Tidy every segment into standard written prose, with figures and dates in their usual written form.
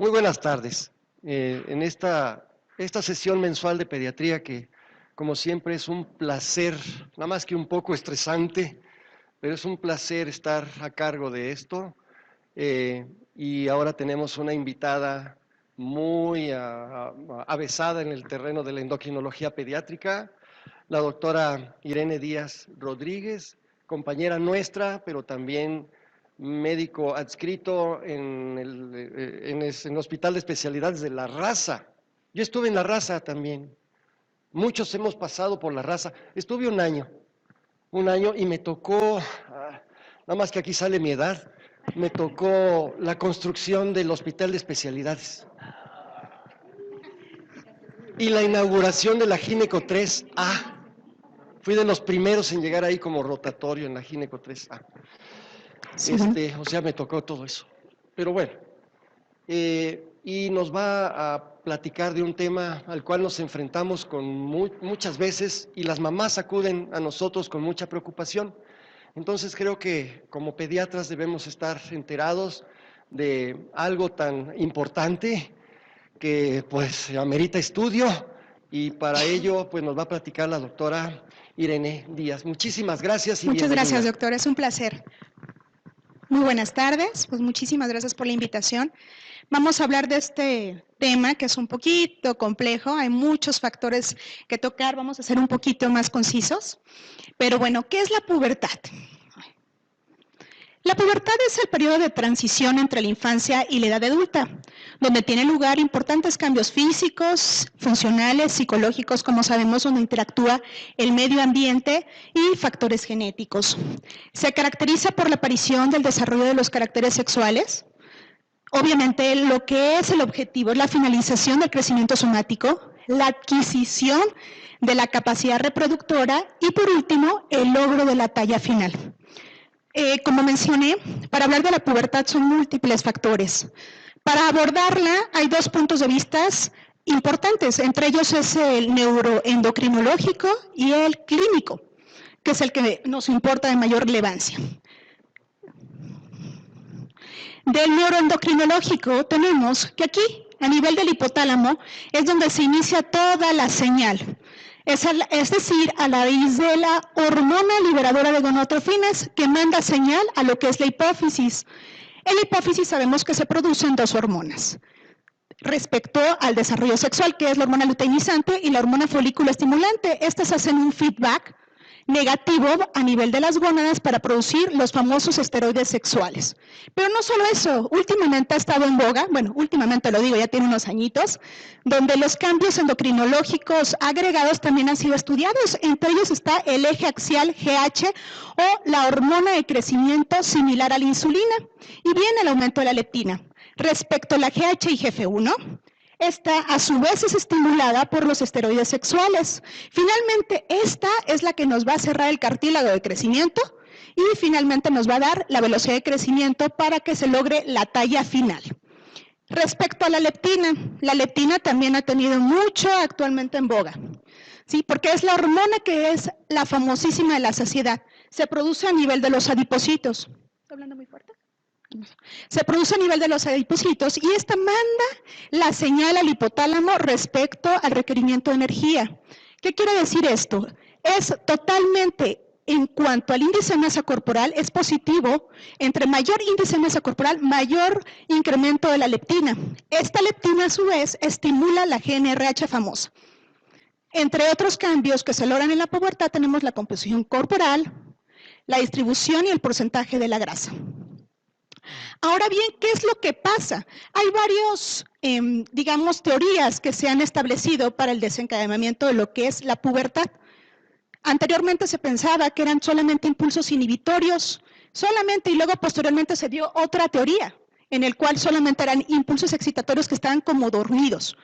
Muy buenas tardes. En esta sesión mensual de pediatría que, como siempre, es un placer, nada más que un poco estresante, pero es un placer estar a cargo de esto. Y ahora tenemos una invitada muy avesada en el terreno de la endocrinología pediátrica, la doctora Irene Díaz Rodríguez, compañera nuestra, pero también médico adscrito en el Hospital de Especialidades de La Raza. Yo estuve en La Raza también. Muchos hemos pasado por La Raza. Estuve un año y me tocó, nada más que aquí sale mi edad, me tocó la construcción del Hospital de Especialidades y la inauguración de la Gineco 3A. Fui de los primeros en llegar ahí como rotatorio en la Gineco 3A. Sí. O sea, me tocó todo eso. Pero bueno, y nos va a platicar de un tema al cual nos enfrentamos con muchas veces y las mamás acuden a nosotros con mucha preocupación. Entonces creo que como pediatras debemos estar enterados de algo tan importante que pues amerita estudio, y para ello pues nos va a platicar la doctora Irene Díaz. Muchísimas gracias y Muchas bienvenida. gracias, doctor. Es un placer. Muy buenas tardes. Pues muchísimas gracias por la invitación. Vamos a hablar de este tema que es un poquito complejo. Hay muchos factores que tocar. Vamos a ser un poquito más concisos. Pero bueno, ¿qué es la pubertad? La pubertad es el periodo de transición entre la infancia y la edad adulta, donde tienen lugar importantes cambios físicos, funcionales, psicológicos, como sabemos, donde interactúa el medio ambiente y factores genéticos. Se caracteriza por la aparición del desarrollo de los caracteres sexuales. Obviamente, lo que es el objetivo es la finalización del crecimiento somático, la adquisición de la capacidad reproductora y, por último, el logro de la talla final. Como mencioné, para hablar de la pubertad son múltiples factores. Para abordarla hay dos puntos de vista importantes, entre ellos es el neuroendocrinológico y el clínico, que es el que nos importa de mayor relevancia. Del neuroendocrinológico tenemos que aquí, a nivel del hipotálamo, es donde se inicia toda la señal. Es decir, a la raíz de la hormona liberadora de gonadotrofinas que manda señal a lo que es la hipófisis. En la hipófisis sabemos que se producen dos hormonas respecto al desarrollo sexual, que es la hormona luteinizante y la hormona folículo estimulante. Estas hacen un feedback negativo a nivel de las gónadas para producir los famosos esteroides sexuales. Pero no solo eso, últimamente ha estado en boga, bueno, últimamente lo digo, ya tiene unos añitos, donde los cambios endocrinológicos agregados también han sido estudiados, entre ellos está el eje axial GH o la hormona de crecimiento similar a la insulina, y viene el aumento de la leptina. Respecto a la GH y GF1, esta a su vez es estimulada por los esteroides sexuales. Finalmente, esta es la que nos va a cerrar el cartílago de crecimiento y finalmente nos va a dar la velocidad de crecimiento para que se logre la talla final. Respecto a la leptina también ha tenido mucho actualmente en boga, ¿sí? Porque es la hormona que es la famosísima de la saciedad. Se produce a nivel de los adipocitos. ¿Estoy hablando muy fuerte? Se produce a nivel de los adipocitos y esta manda la señal al hipotálamo respecto al requerimiento de energía. ¿Qué quiere decir esto? Es totalmente, en cuanto al índice de masa corporal, es positivo. Entre mayor índice de masa corporal, mayor incremento de la leptina. Esta leptina, a su vez, estimula la GnRH famosa. Entre otros cambios que se logran en la pubertad, tenemos la composición corporal, la distribución y el porcentaje de la grasa. Ahora bien, ¿qué es lo que pasa? Hay varios, digamos, teorías que se han establecido para el desencadenamiento de lo que es la pubertad. Anteriormente se pensaba que eran solamente impulsos inhibitorios, y luego posteriormente se dio otra teoría, en el cual solamente eran impulsos excitatorios que estaban como dormidos.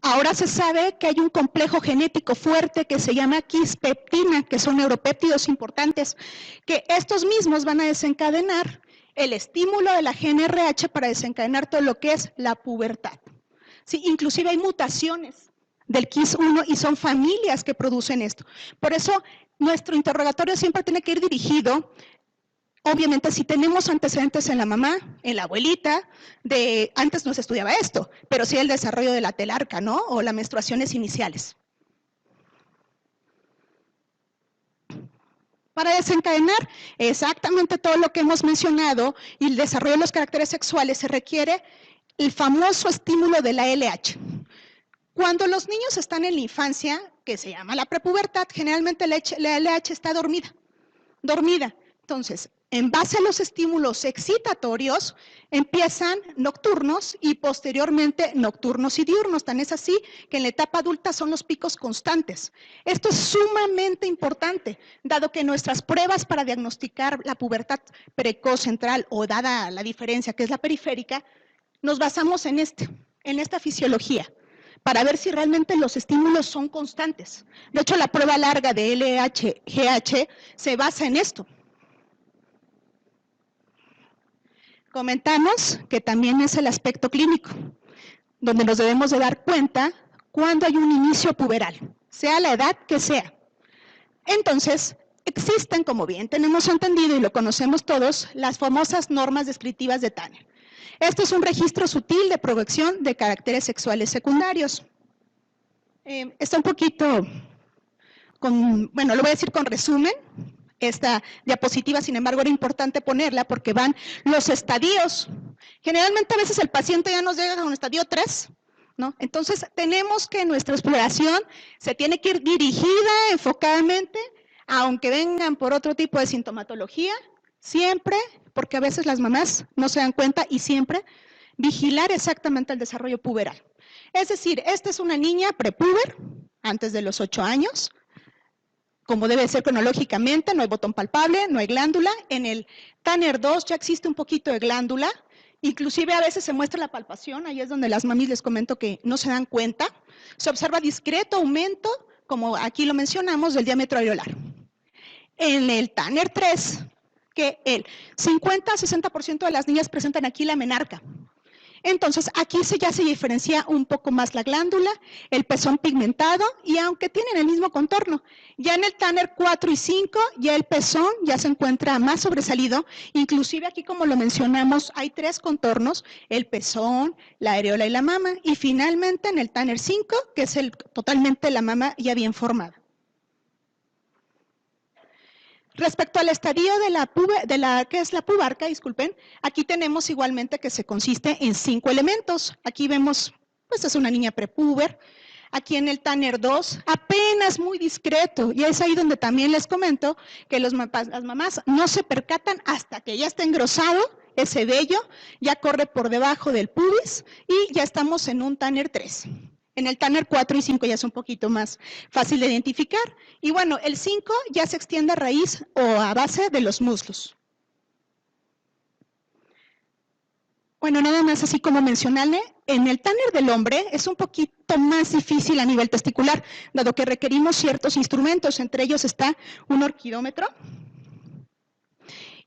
Ahora se sabe que hay un complejo genético fuerte que se llama quispeptina, que son neuropéptidos importantes, que estos mismos van a desencadenar el estímulo de la GnRH para desencadenar todo lo que es la pubertad. Sí, inclusive hay mutaciones del KIS1 y son familias que producen esto. Por eso nuestro interrogatorio siempre tiene que ir dirigido Obviamente, si tenemos antecedentes en la mamá, en la abuelita, antes no se estudiaba esto, pero sí el desarrollo de la telarca, ¿no? O las menstruaciones iniciales. Para desencadenar exactamente todo lo que hemos mencionado y el desarrollo de los caracteres sexuales se requiere el famoso estímulo de la LH. Cuando los niños están en la infancia, que se llama la prepubertad, generalmente la LH está dormida. Entonces, en base a los estímulos excitatorios, empiezan nocturnos y posteriormente nocturnos y diurnos. Tan es así que en la etapa adulta son los picos constantes. Esto es sumamente importante, dado que nuestras pruebas para diagnosticar la pubertad precoz central o dada la diferencia que es la periférica, nos basamos en esta fisiología, para ver si realmente los estímulos son constantes. De hecho, la prueba larga de LH-GH se basa en esto. Comentamos que también es el aspecto clínico, donde nos debemos de dar cuenta cuando hay un inicio puberal, sea la edad que sea. Entonces, existen, como bien tenemos entendido y lo conocemos todos, las famosas normas descriptivas de Tanner. Este es un registro sutil de proyección de caracteres sexuales secundarios. Está un poquito, bueno, lo voy a decir con resumen. Esta diapositiva, sin embargo, era importante ponerla porque van los estadios. Generalmente a veces el paciente ya nos llega con estadio 3, ¿no? Entonces tenemos que nuestra exploración se tiene que ir dirigida enfocadamente, aunque vengan por otro tipo de sintomatología, siempre, porque a veces las mamás no se dan cuenta y siempre vigilar exactamente el desarrollo puberal. Es decir, esta es una niña prepuber, antes de los 8 años, como debe ser cronológicamente, no hay botón palpable, no hay glándula. En el Tanner 2 ya existe un poquito de glándula, inclusive a veces se muestra la palpación, ahí es donde las mamis les comento que no se dan cuenta. Se observa discreto aumento, como aquí lo mencionamos, del diámetro areolar. En el Tanner 3, que el 50-60% de las niñas presentan aquí la menarca. Entonces, aquí ya se diferencia un poco más la glándula, el pezón pigmentado, y aunque tienen el mismo contorno, ya en el Tanner 4 y 5, ya el pezón ya se encuentra más sobresalido, inclusive aquí como lo mencionamos, hay 3 contornos, el pezón, la areola y la mama, y finalmente en el Tanner 5, que es totalmente la mama ya bien formada. Respecto al estadio que es la pubarca, disculpen, aquí tenemos igualmente que se consiste en 5 elementos. Aquí vemos, pues es una niña prepuber. Aquí en el Tanner 2, apenas muy discreto, y es ahí donde también les comento que las mamás no se percatan hasta que ya está engrosado ese vello, ya corre por debajo del pubis y ya estamos en un Tanner 3. En el Tanner 4 y 5 ya es un poquito más fácil de identificar. Y bueno, el 5 ya se extiende a raíz o a base de los muslos. Bueno, nada más así como mencionarle, en el Tanner del hombre es un poquito más difícil a nivel testicular, dado que requerimos ciertos instrumentos, entre ellos está un orquidómetro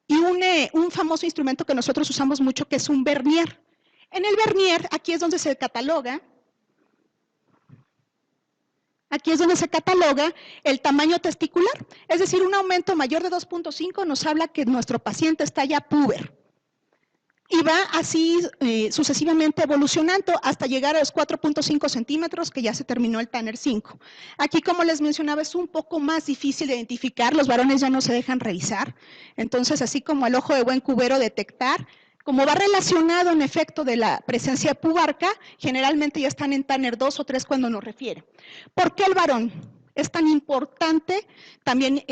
y un famoso instrumento que nosotros usamos mucho que es un vernier. En el vernier, aquí es donde se cataloga el tamaño testicular, es decir, un aumento mayor de 2.5 nos habla que nuestro paciente está ya puber. Y va así sucesivamente evolucionando hasta llegar a los 4.5 centímetros, que ya se terminó el Tanner 5. Aquí, como les mencionaba, es un poco más difícil de identificar, los varones ya no se dejan revisar, entonces así como al ojo de buen cubero detectar, como va relacionado en efecto de la presencia pubarca, generalmente ya están en Tanner 2 o 3 cuando nos refiere. ¿Por qué el varón? Es tan importante también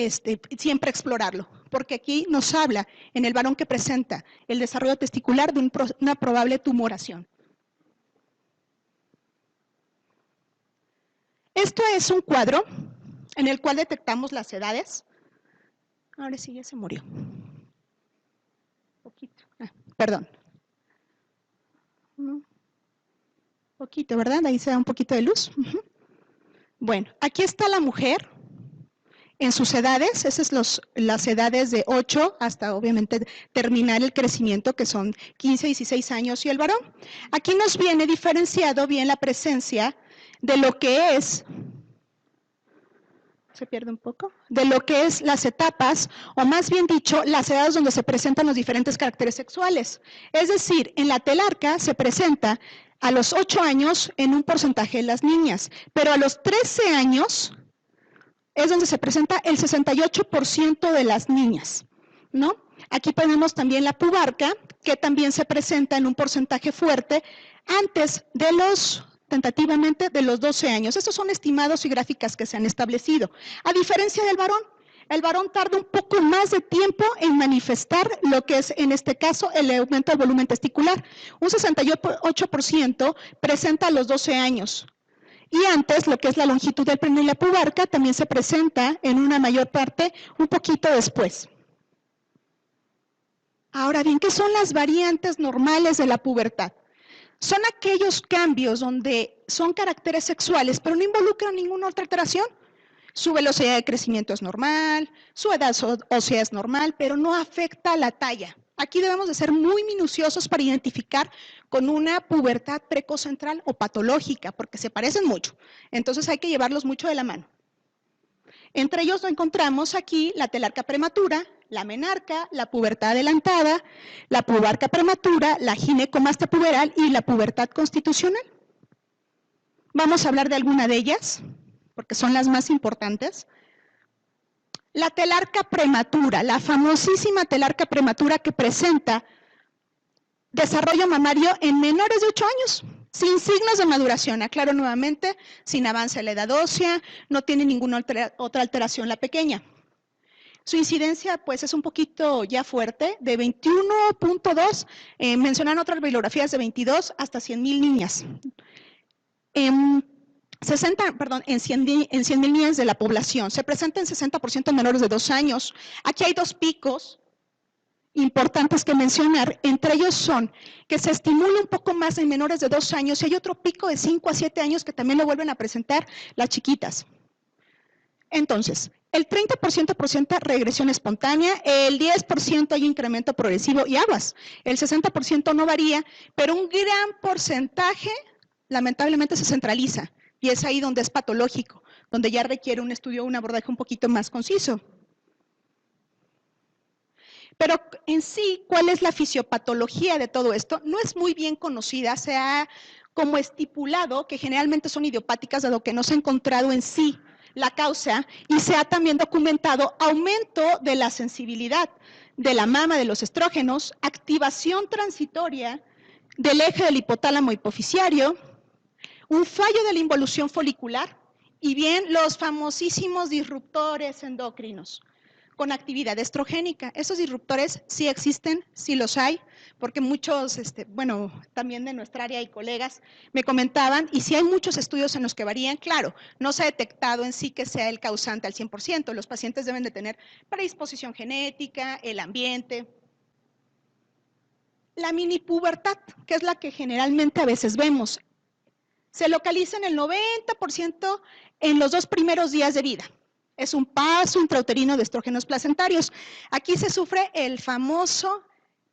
siempre explorarlo, porque aquí nos habla en el varón que presenta el desarrollo testicular de una probable tumoración. Esto es un cuadro en el cual detectamos las edades. Ahora sí, ya se murió. Poquito. Perdón. Poquito, ¿verdad? Ahí se da un poquito de luz. Bueno, aquí está la mujer en sus edades, esas son las edades de 8 hasta obviamente terminar el crecimiento, que son 15, 16 años, y el varón. Aquí nos viene diferenciado bien la presencia de lo que es se pierde un poco, de lo que es las etapas, o más bien dicho, las edades donde se presentan los diferentes caracteres sexuales. Es decir, en la telarca se presenta a los 8 años en un porcentaje de las niñas, pero a los 13 años es donde se presenta el 68% de las niñas, ¿no? Aquí tenemos también la pubarca, que también se presenta en un porcentaje fuerte antes de los, tentativamente, de los 12 años. Estos son estimados y gráficas que se han establecido. A diferencia del varón, el varón tarda un poco más de tiempo en manifestar lo que es, en este caso, el aumento del volumen testicular. Un 68% presenta a los 12 años. Y antes, lo que es la longitud del pene y la pubarca, también se presenta en una mayor parte un poquito después. Ahora bien, ¿qué son las variantes normales de la pubertad? Son aquellos cambios donde son caracteres sexuales, pero no involucran ninguna otra alteración. Su velocidad de crecimiento es normal, su edad ósea es normal, pero no afecta a la talla. Aquí debemos de ser muy minuciosos para identificar con una pubertad precocentral o patológica, porque se parecen mucho. Entonces hay que llevarlos mucho de la mano. Entre ellos encontramos aquí la telarca prematura, la menarca, la pubertad adelantada, la pubarca prematura, la ginecomastia puberal y la pubertad constitucional. Vamos a hablar de alguna de ellas, porque son las más importantes. La telarca prematura, la famosísima telarca prematura que presenta desarrollo mamario en menores de 8 años, sin signos de maduración, aclaro nuevamente, sin avance de la edad ósea, no tiene ninguna otra alteración la pequeña. Su incidencia pues es un poquito ya fuerte, de 21.2, mencionan otras bibliografías de 22 hasta 100,000 niñas. En 100,000 niñas de la población, se presenta en 60% en menores de 2 años. Aquí hay dos picos importantes que mencionar, entre ellos son que se estimula un poco más en menores de 2 años y hay otro pico de 5 a 7 años que también lo vuelven a presentar las chiquitas. Entonces, el 30% presenta regresión espontánea, el 10% hay incremento progresivo y aguas, el 60% no varía, pero un gran porcentaje lamentablemente se centraliza y es ahí donde es patológico, donde ya requiere un estudio, un abordaje un poquito más conciso. Pero en sí, ¿cuál es la fisiopatología de todo esto? No es muy bien conocida, se ha como estipulado que generalmente son idiopáticas, dado que no se ha encontrado en sí la causa y se ha también documentado aumento de la sensibilidad de la mama de los estrógenos, activación transitoria del eje del hipotálamo hipoficiario, un fallo de la involución folicular y bien los famosísimos disruptores endocrinos con actividad estrogénica. Esos disruptores sí existen, sí los hay, porque muchos, bueno, también de nuestra área y colegas me comentaban, y sí hay muchos estudios en los que varían, claro, no se ha detectado en sí que sea el causante al 100%, los pacientes deben de tener predisposición genética, el ambiente. La mini pubertad, que es la que generalmente a veces vemos, se localiza en el 90% en los 2 primeros días de vida. Es un paso intrauterino de estrógenos placentarios. Aquí se sufre el famoso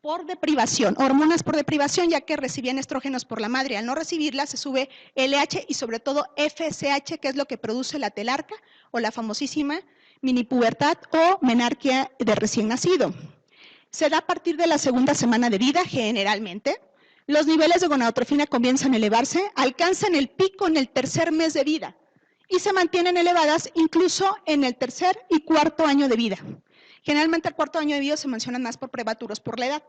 por deprivación, hormonas por deprivación, ya que recibían estrógenos por la madre. Al no recibirlas, se sube LH y sobre todo FSH, que es lo que produce la telarca o la famosísima mini pubertad o menarquia de recién nacido. Se da a partir de la segunda semana de vida, generalmente. Los niveles de gonadotrofina comienzan a elevarse, alcanzan el pico en el 3er mes de vida y se mantienen elevadas incluso en el 3er y 4.º año de vida. Generalmente el 4.º año de vida se mencionan más por prematuros por la edad.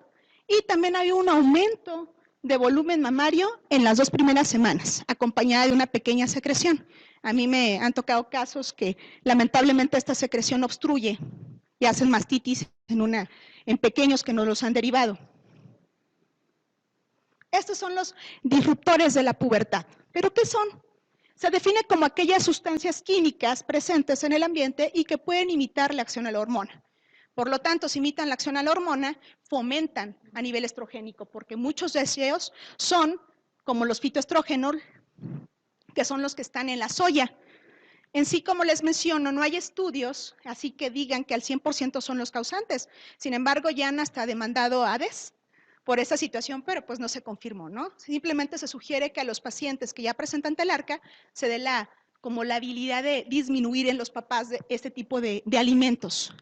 Y también hay un aumento de volumen mamario en las 2 primeras semanas, acompañada de una pequeña secreción. A mí me han tocado casos que lamentablemente esta secreción obstruye y hacen mastitis en pequeños que no los han derivado. Estos son los disruptores de la pubertad. ¿Pero qué son? Se define como aquellas sustancias químicas presentes en el ambiente y que pueden imitar la acción a la hormona. Por lo tanto, si imitan la acción a la hormona, fomentan a nivel estrogénico, porque muchos de ellos son como los fitoestrógenos, que son los que están en la soya. En sí, como les menciono, no hay estudios, así que digan que al 100% son los causantes. Sin embargo, ya han hasta demandado a ADES por esa situación, pero pues no se confirmó, ¿no? Simplemente se sugiere que a los pacientes que ya presentan telarca se dé la como la habilidad de disminuir en los papás de este tipo de alimentos.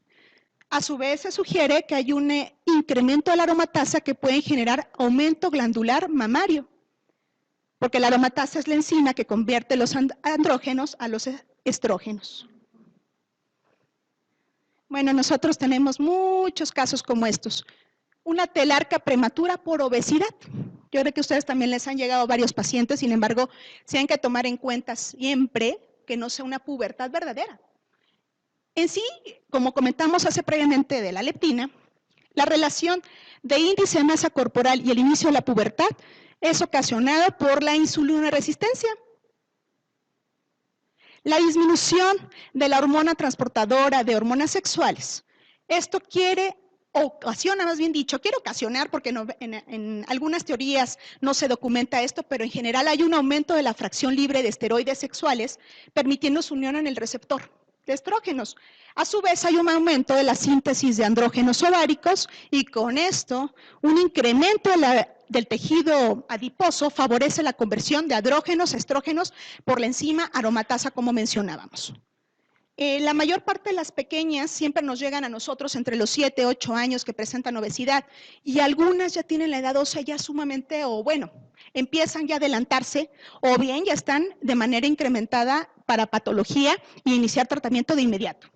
A su vez, se sugiere que hay un incremento de la aromatasa que puede generar aumento glandular mamario, porque la aromatasa es la enzima que convierte los andrógenos a los estrógenos. Bueno, nosotros tenemos muchos casos como estos. Una telarca prematura por obesidad. Yo creo que a ustedes también les han llegado varios pacientes, sin embargo, sí hay que tomar en cuenta siempre que no sea una pubertad verdadera. En sí, como comentamos hace previamente de la leptina, la relación de índice de masa corporal y el inicio de la pubertad es ocasionada por la insulinoresistencia. La disminución de la hormona transportadora de hormonas sexuales. Esto quiere ocasionar, porque no, en algunas teorías no se documenta esto, pero en general hay un aumento de la fracción libre de esteroides sexuales, permitiendo su unión en el receptor de estrógenos. A su vez hay un aumento de la síntesis de andrógenos ováricos y con esto un incremento del tejido adiposo favorece la conversión de andrógenos a estrógenos por la enzima aromatasa, como mencionábamos. La mayor parte de las pequeñas siempre nos llegan a nosotros entre los 7, 8 años que presentan obesidad y algunas ya tienen la edad ósea ya sumamente, o bueno, empiezan ya a adelantarse o bien ya están de manera incrementada para patología y iniciar tratamiento de inmediato.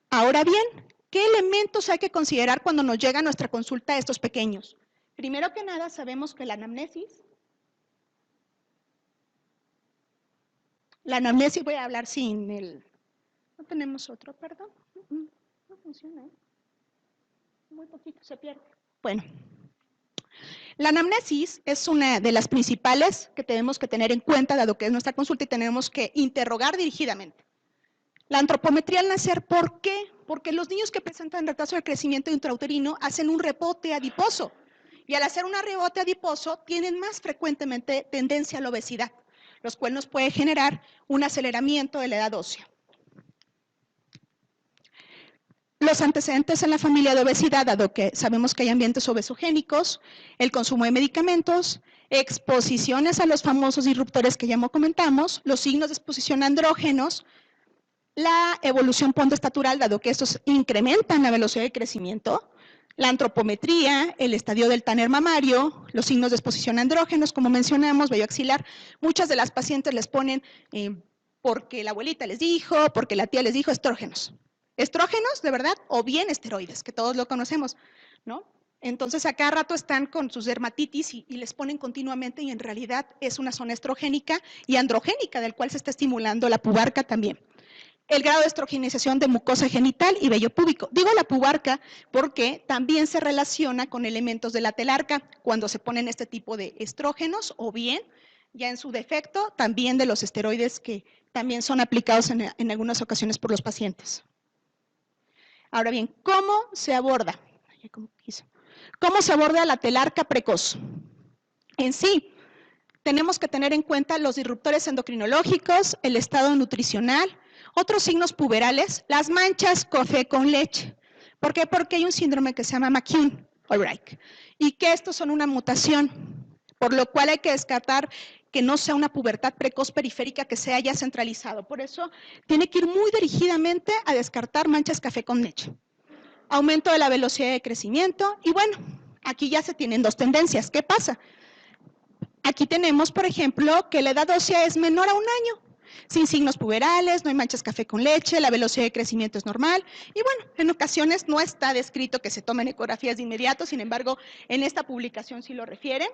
Ahora bien, ¿qué elementos hay que considerar cuando nos llega a nuestra consulta a estos pequeños? Primero que nada, sabemos que la anamnesis, voy a hablar sin el, no tenemos otro, perdón, no funciona, muy poquito, se pierde. Bueno, la anamnesis es una de las principales que tenemos que tener en cuenta, dado que es nuestra consulta y tenemos que interrogar dirigidamente. La antropometría al nacer, ¿por qué? Porque los niños que presentan retraso de crecimiento intrauterino hacen un rebote adiposo, y al hacer un rebote adiposo tienen más frecuentemente tendencia a la obesidad, los cuales nos puede generar un aceleramiento de la edad ósea. Los antecedentes en la familia de obesidad, dado que sabemos que hay ambientes obesogénicos, el consumo de medicamentos, exposiciones a los famosos disruptores que ya comentamos, los signos de exposición a andrógenos, la evolución pontoestatural, dado que estos incrementan la velocidad de crecimiento, la antropometría, el estadio del Tanner mamario, los signos de exposición a andrógenos, como mencionamos, vello axilar. Muchas de las pacientes les ponen porque la abuelita les dijo, porque la tía les dijo, estrógenos. Estrógenos, de verdad, o bien esteroides, que todos lo conocemos, ¿no? Entonces, a cada rato están con sus dermatitis y les ponen continuamente y en realidad es una zona estrogénica y androgénica, del cual se está estimulando la pubarca también. El grado de estrogenización de mucosa genital y vello púbico. Digo la pubarca porque también se relaciona con elementos de la telarca cuando se ponen este tipo de estrógenos o bien, ya en su defecto, también de los esteroides que también son aplicados en algunas ocasiones por los pacientes. Ahora bien, ¿cómo se aborda? ¿Cómo se aborda la telarca precoz? En sí, tenemos que tener en cuenta los disruptores endocrinológicos, el estado nutricional, otros signos puberales, las manchas, café con leche. ¿Por qué? Porque hay un síndrome que se llama McCune-Albright y que estos son una mutación, por lo cual hay que descartar que no sea una pubertad precoz periférica que se haya centralizado. Por eso tiene que ir muy dirigidamente a descartar manchas café con leche. Aumento de la velocidad de crecimiento y bueno, aquí ya se tienen dos tendencias. ¿Qué pasa? Aquí tenemos, por ejemplo, que la edad ósea es menor a un año, sin signos puberales, no hay manchas café con leche, la velocidad de crecimiento es normal y bueno, en ocasiones no está descrito que se tomen ecografías de inmediato, sin embargo, en esta publicación sí lo refieren.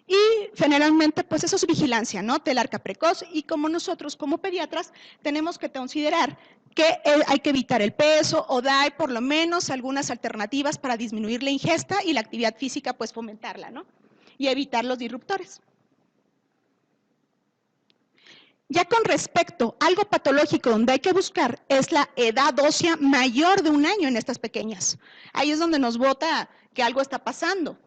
Y generalmente, pues eso es vigilancia, ¿no? Telarca precoz y como nosotros como pediatras tenemos que considerar que hay que evitar el peso o dar por lo menos algunas alternativas para disminuir la ingesta y la actividad física, pues fomentarla, ¿no? Y evitar los disruptores. Ya con respecto a algo patológico donde hay que buscar es la edad ósea mayor de un año en estas pequeñas. Ahí es donde nos bota que algo está pasando.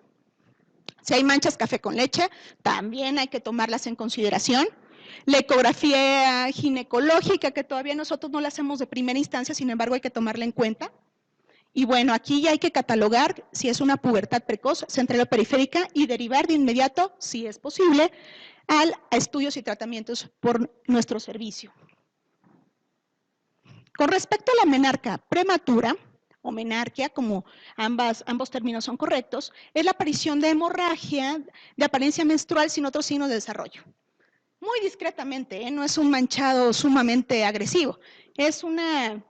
Si hay manchas café con leche, también hay que tomarlas en consideración. La ecografía ginecológica, que todavía nosotros no la hacemos de primera instancia, sin embargo hay que tomarla en cuenta. Y bueno, aquí ya hay que catalogar si es una pubertad precoz, central o periférica y derivar de inmediato, si es posible, a estudios y tratamientos por nuestro servicio. Con respecto a la menarca prematura, o menarquia, como ambos términos son correctos, es la aparición de hemorragia de apariencia menstrual sin otros signos de desarrollo. Muy discretamente, no es un manchado sumamente agresivo, es un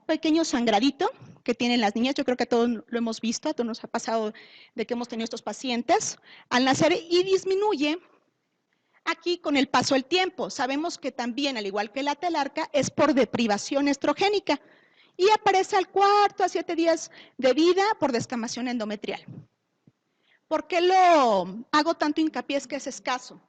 pequeño sangradito que tienen las niñas. Yo creo que todos lo hemos visto, a todos nos ha pasado de que hemos tenido estos pacientes al nacer y disminuye aquí con el paso del tiempo. Sabemos que también, al igual que la telarca, es por deprivación estrogénica y aparece al 4 a 7 días de vida por descamación endometrial. ¿Por qué lo hago tanto hincapié? Es que es escaso,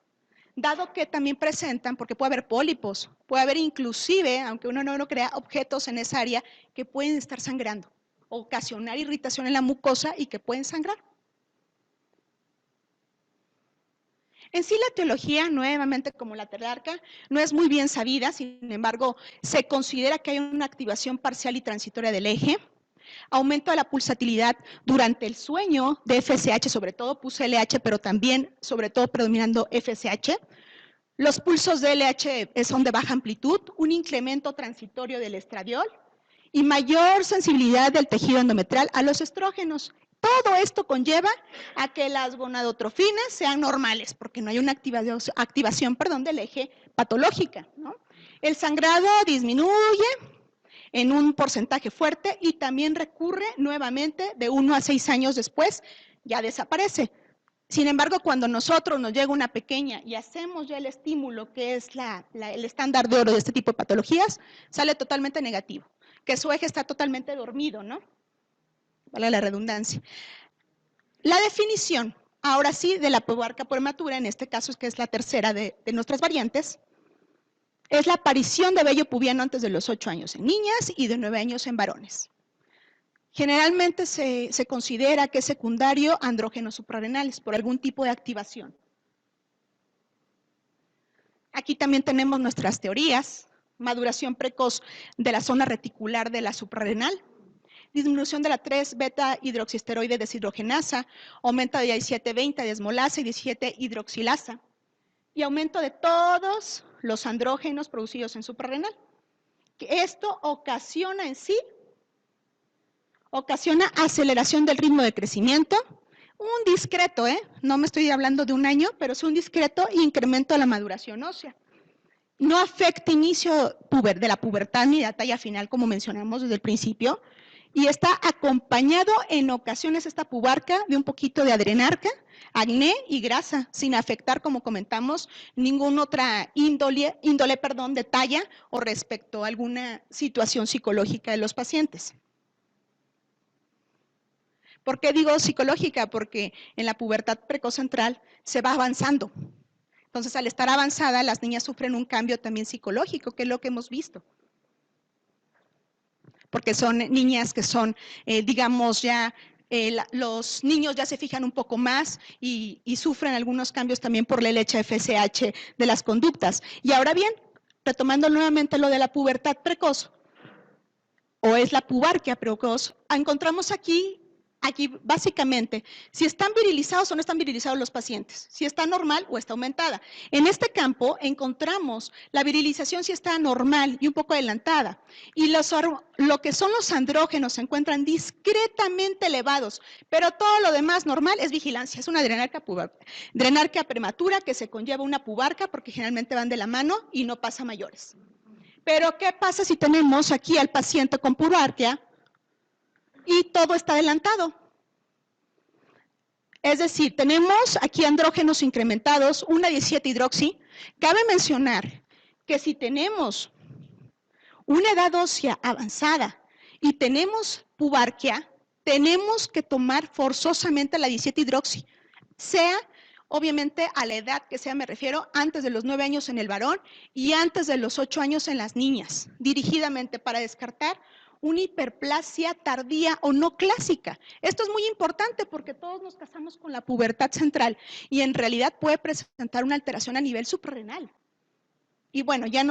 dado que también presentan, porque puede haber pólipos, puede haber inclusive, aunque uno no lo crea, objetos en esa área que pueden estar sangrando, ocasionar irritación en la mucosa y que pueden sangrar. En sí, la etiología, nuevamente como la telarca, no es muy bien sabida, sin embargo, se considera que hay una activación parcial y transitoria del eje, aumento de la pulsatilidad durante el sueño de FSH, sobre todo puse LH, pero también, sobre todo, predominando FSH. Los pulsos de LH son de baja amplitud, un incremento transitorio del estradiol y mayor sensibilidad del tejido endometrial a los estrógenos. Todo esto conlleva a que las gonadotrofinas sean normales, porque no hay una activación del eje patológica, ¿no? El sangrado disminuye en un porcentaje fuerte y también recurre nuevamente de 1 a 6 años después, ya desaparece. Sin embargo, cuando nosotros nos llega una pequeña y hacemos ya el estímulo, que es el estándar de oro de este tipo de patologías, sale totalmente negativo, que su eje está totalmente dormido, ¿no? Vale la redundancia. La definición, ahora sí, de la pubarca prematura, en este caso es que es la tercera de nuestras variantes, es la aparición de vello pubiano antes de los 8 años en niñas y de 9 años en varones. Generalmente se considera que es secundario a andrógenos suprarrenales por algún tipo de activación. Aquí también tenemos nuestras teorías: maduración precoz de la zona reticular de la suprarrenal, disminución de la 3-beta-hidroxiesteroide deshidrogenasa, aumento de 17-20-desmolasa y 17-hidroxilasa, y aumento de todos los andrógenos producidos en suprarrenal. Esto ocasiona en sí, aceleración del ritmo de crecimiento, un discreto, no me estoy hablando de un año, pero es un discreto incremento de la maduración ósea. No afecta inicio de la pubertad ni la talla final, como mencionamos desde el principio, y está acompañado en ocasiones esta pubarca de un poquito de adrenarca, acné y grasa, sin afectar, como comentamos, ninguna otra índole de talla o respecto a alguna situación psicológica de los pacientes. ¿Por qué digo psicológica? Porque en la pubertad precoz central se va avanzando. Entonces, al estar avanzada, las niñas sufren un cambio también psicológico, que es lo que hemos visto. Porque son niñas que son, digamos, ya, los niños ya se fijan un poco más y sufren algunos cambios también por la LH-FSH de las conductas. Y ahora bien, retomando nuevamente lo de la pubertad precoz, o es la pubarquia precoz, encontramos aquí básicamente, si están virilizados o no están virilizados los pacientes, si está normal o está aumentada. En este campo encontramos la virilización si está normal y un poco adelantada, y lo que son los andrógenos se encuentran discretamente elevados, pero todo lo demás normal es vigilancia, es una drenarquia prematura que se conlleva una pubarca porque generalmente van de la mano y no pasa a mayores. Pero ¿qué pasa si tenemos aquí al paciente con pubarquia y todo está adelantado? Es decir, tenemos aquí andrógenos incrementados, una 17-hidroxi. Cabe mencionar que si tenemos una edad ósea avanzada y tenemos pubarquia, tenemos que tomar forzosamente la 17-hidroxi, sea obviamente a la edad que sea, me refiero, antes de los 9 años en el varón y antes de los 8 años en las niñas, dirigidamente para descartar una hiperplasia tardía o no clásica. Esto es muy importante porque todos nos casamos con la pubertad central y en realidad puede presentar una alteración a nivel suprarrenal. Y bueno, ya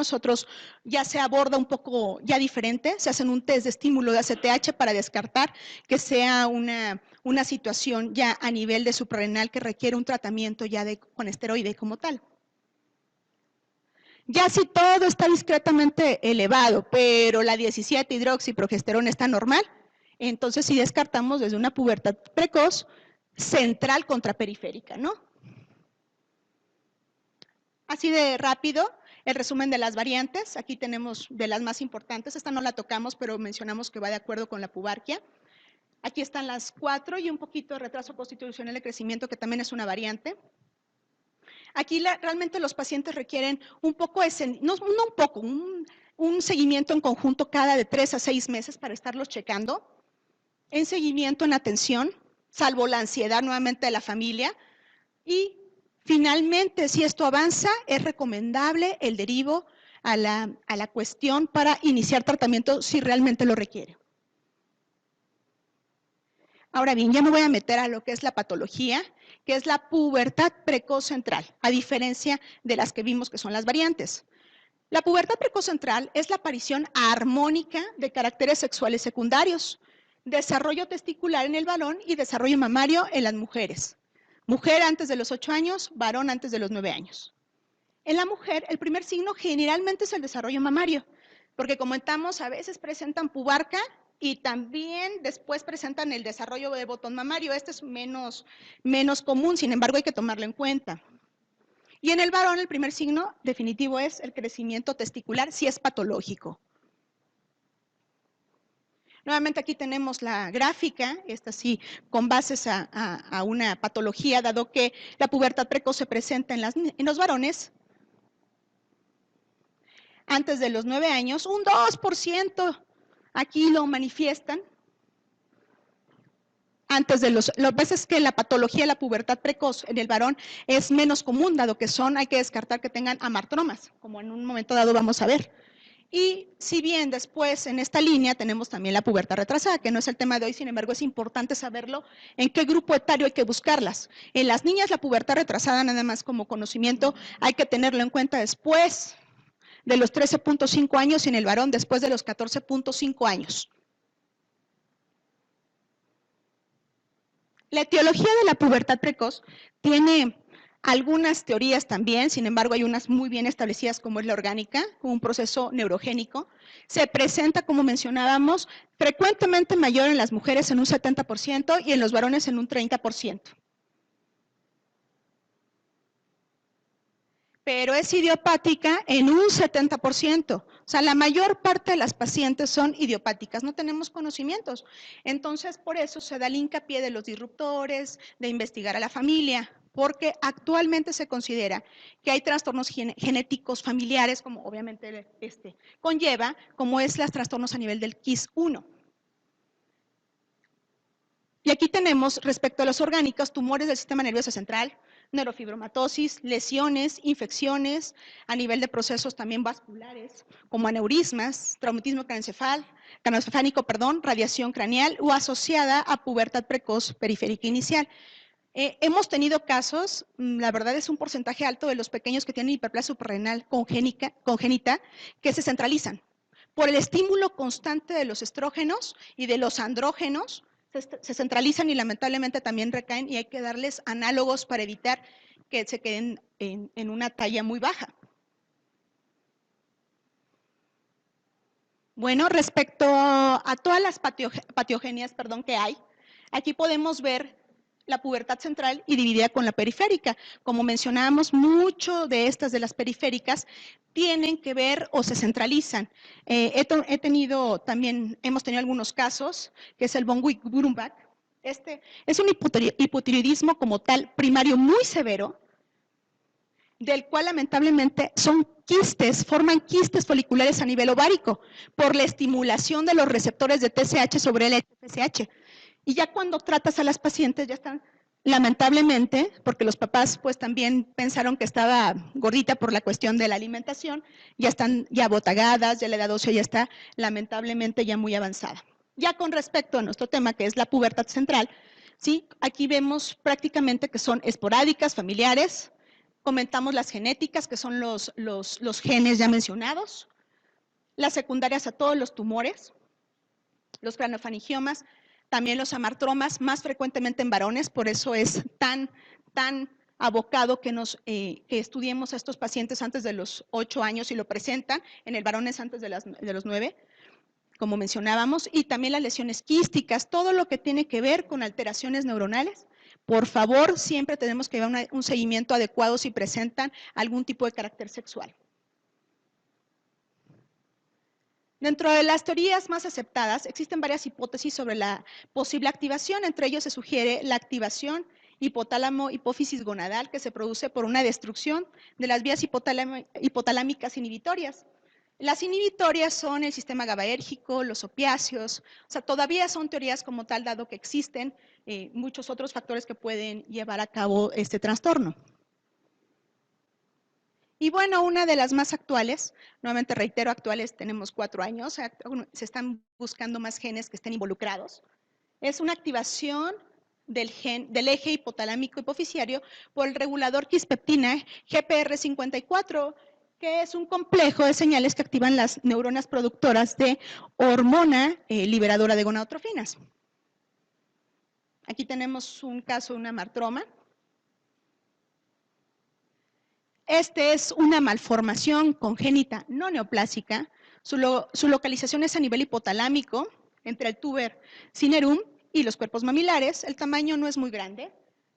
se aborda un poco ya diferente, se hacen un test de estímulo de ACTH para descartar que sea una situación ya a nivel de suprarrenal que requiere un tratamiento ya con esteroide como tal. Ya si todo está discretamente elevado, pero la 17-hidroxiprogesterona está normal, entonces sí descartamos desde una pubertad precoz central contra periférica, ¿no? Así de rápido, el resumen de las variantes. Aquí tenemos de las más importantes. Esta no la tocamos, pero mencionamos que va de acuerdo con la pubarquia. Aquí están las 4 y un poquito de retraso constitucional de crecimiento, que también es una variante. Aquí realmente los pacientes requieren un poco, un seguimiento en conjunto cada de 3 a 6 meses para estarlos checando. En seguimiento, en atención, salvo la ansiedad nuevamente de la familia. Y finalmente, si esto avanza, es recomendable el derivo a la cuestión para iniciar tratamiento si realmente lo requiere. Ahora bien, ya me voy a meter a lo que es la patología, que es la pubertad precoz central, a diferencia de las que vimos que son las variantes. La pubertad precoz central es la aparición armónica de caracteres sexuales secundarios, desarrollo testicular en el varón y desarrollo mamario en las mujeres. Mujer antes de los 8 años, varón antes de los 9 años. En la mujer, el primer signo generalmente es el desarrollo mamario, porque comentamos, a veces presentan pubarca y también después presentan el desarrollo de botón mamario. Este es menos común, sin embargo hay que tomarlo en cuenta. Y en el varón el primer signo definitivo es el crecimiento testicular, si es patológico. Nuevamente aquí tenemos la gráfica, esta sí, con bases a una patología, dado que la pubertad precoz se presenta en los varones antes de los 9 años, un 2% aquí lo manifiestan. Antes de lo que pasa es que la patología de la pubertad precoz en el varón es menos común, dado que hay que descartar que tengan amartromas, como en un momento dado vamos a ver. Y si bien después en esta línea tenemos también la pubertad retrasada, que no es el tema de hoy, sin embargo es importante saberlo en qué grupo etario hay que buscarlas. En las niñas la pubertad retrasada, nada más como conocimiento, hay que tenerlo en cuenta después de los 13.5 años y en el varón después de los 14.5 años. La etiología de la pubertad precoz tiene algunas teorías también, sin embargo hay unas muy bien establecidas como es la orgánica, un proceso neurogénico. Se presenta, como mencionábamos, frecuentemente mayor en las mujeres en un 70% y en los varones en un 30%. Pero es idiopática en un 70%. O sea, la mayor parte de las pacientes son idiopáticas, no tenemos conocimientos. Entonces, por eso se da el hincapié de los disruptores, de investigar a la familia, porque actualmente se considera que hay trastornos genéticos familiares, como obviamente conlleva, como es los trastornos a nivel del KIS1. Y aquí tenemos, respecto a los orgánicos, tumores del sistema nervioso central, neurofibromatosis, lesiones, infecciones a nivel de procesos también vasculares, como aneurismas, traumatismo craneoencefálico, radiación craneal o asociada a pubertad precoz periférica inicial. Hemos tenido casos, la verdad es un porcentaje alto de los pequeños que tienen hiperplasia suprarrenal congénita que se centralizan. Por el estímulo constante de los estrógenos y de los andrógenos, se centralizan y lamentablemente también recaen y hay que darles análogos para evitar que se queden en una talla muy baja. Bueno, respecto a todas las patogenias que hay, aquí podemos ver la pubertad central y dividida con la periférica. Como mencionábamos, mucho de estas de las periféricas tienen que ver o se centralizan. Hemos tenido algunos casos, que es el von Willebrand. Este es un hipotiroidismo como tal primario muy severo, del cual lamentablemente forman quistes foliculares a nivel ovárico por la estimulación de los receptores de TSH sobre el FSH. Y ya cuando tratas a las pacientes ya están, lamentablemente, porque los papás pues también pensaron que estaba gordita por la cuestión de la alimentación, ya están ya botagadas, ya la edad ósea ya está lamentablemente ya muy avanzada. Ya con respecto a nuestro tema, que es la pubertad central, ¿sí? Aquí vemos prácticamente que son esporádicas, familiares. Comentamos las genéticas, que son los genes ya mencionados. Las secundarias a todos los tumores, los craneofaningiomas, también los amartromas, más frecuentemente en varones, por eso es tan abocado que que estudiemos a estos pacientes antes de los 8 años y lo presentan, en el varón es antes de los 9, como mencionábamos, y también las lesiones quísticas, todo lo que tiene que ver con alteraciones neuronales. Por favor, siempre tenemos que llevar un seguimiento adecuado si presentan algún tipo de carácter sexual. Dentro de las teorías más aceptadas, existen varias hipótesis sobre la posible activación. Entre ellos se sugiere la activación hipotálamo-hipófisis gonadal, que se produce por una destrucción de las vías hipotalámicas inhibitorias. Las inhibitorias son el sistema GABAérgico, los opiáceos, o sea, todavía son teorías como tal, dado que existen muchos otros factores que pueden llevar a cabo este trastorno. Y bueno, una de las más actuales, nuevamente reitero, actuales tenemos 4 años, se están buscando más genes que estén involucrados, es una activación del eje hipotalámico hipoficiario por el regulador quispeptina GPR54, que es un complejo de señales que activan las neuronas productoras de hormona liberadora de gonadotrofinas. Aquí tenemos un caso de una martroma. Este es una malformación congénita no neoplásica. Su localización es a nivel hipotalámico, entre el tuber cinerum y los cuerpos mamilares. El tamaño no es muy grande,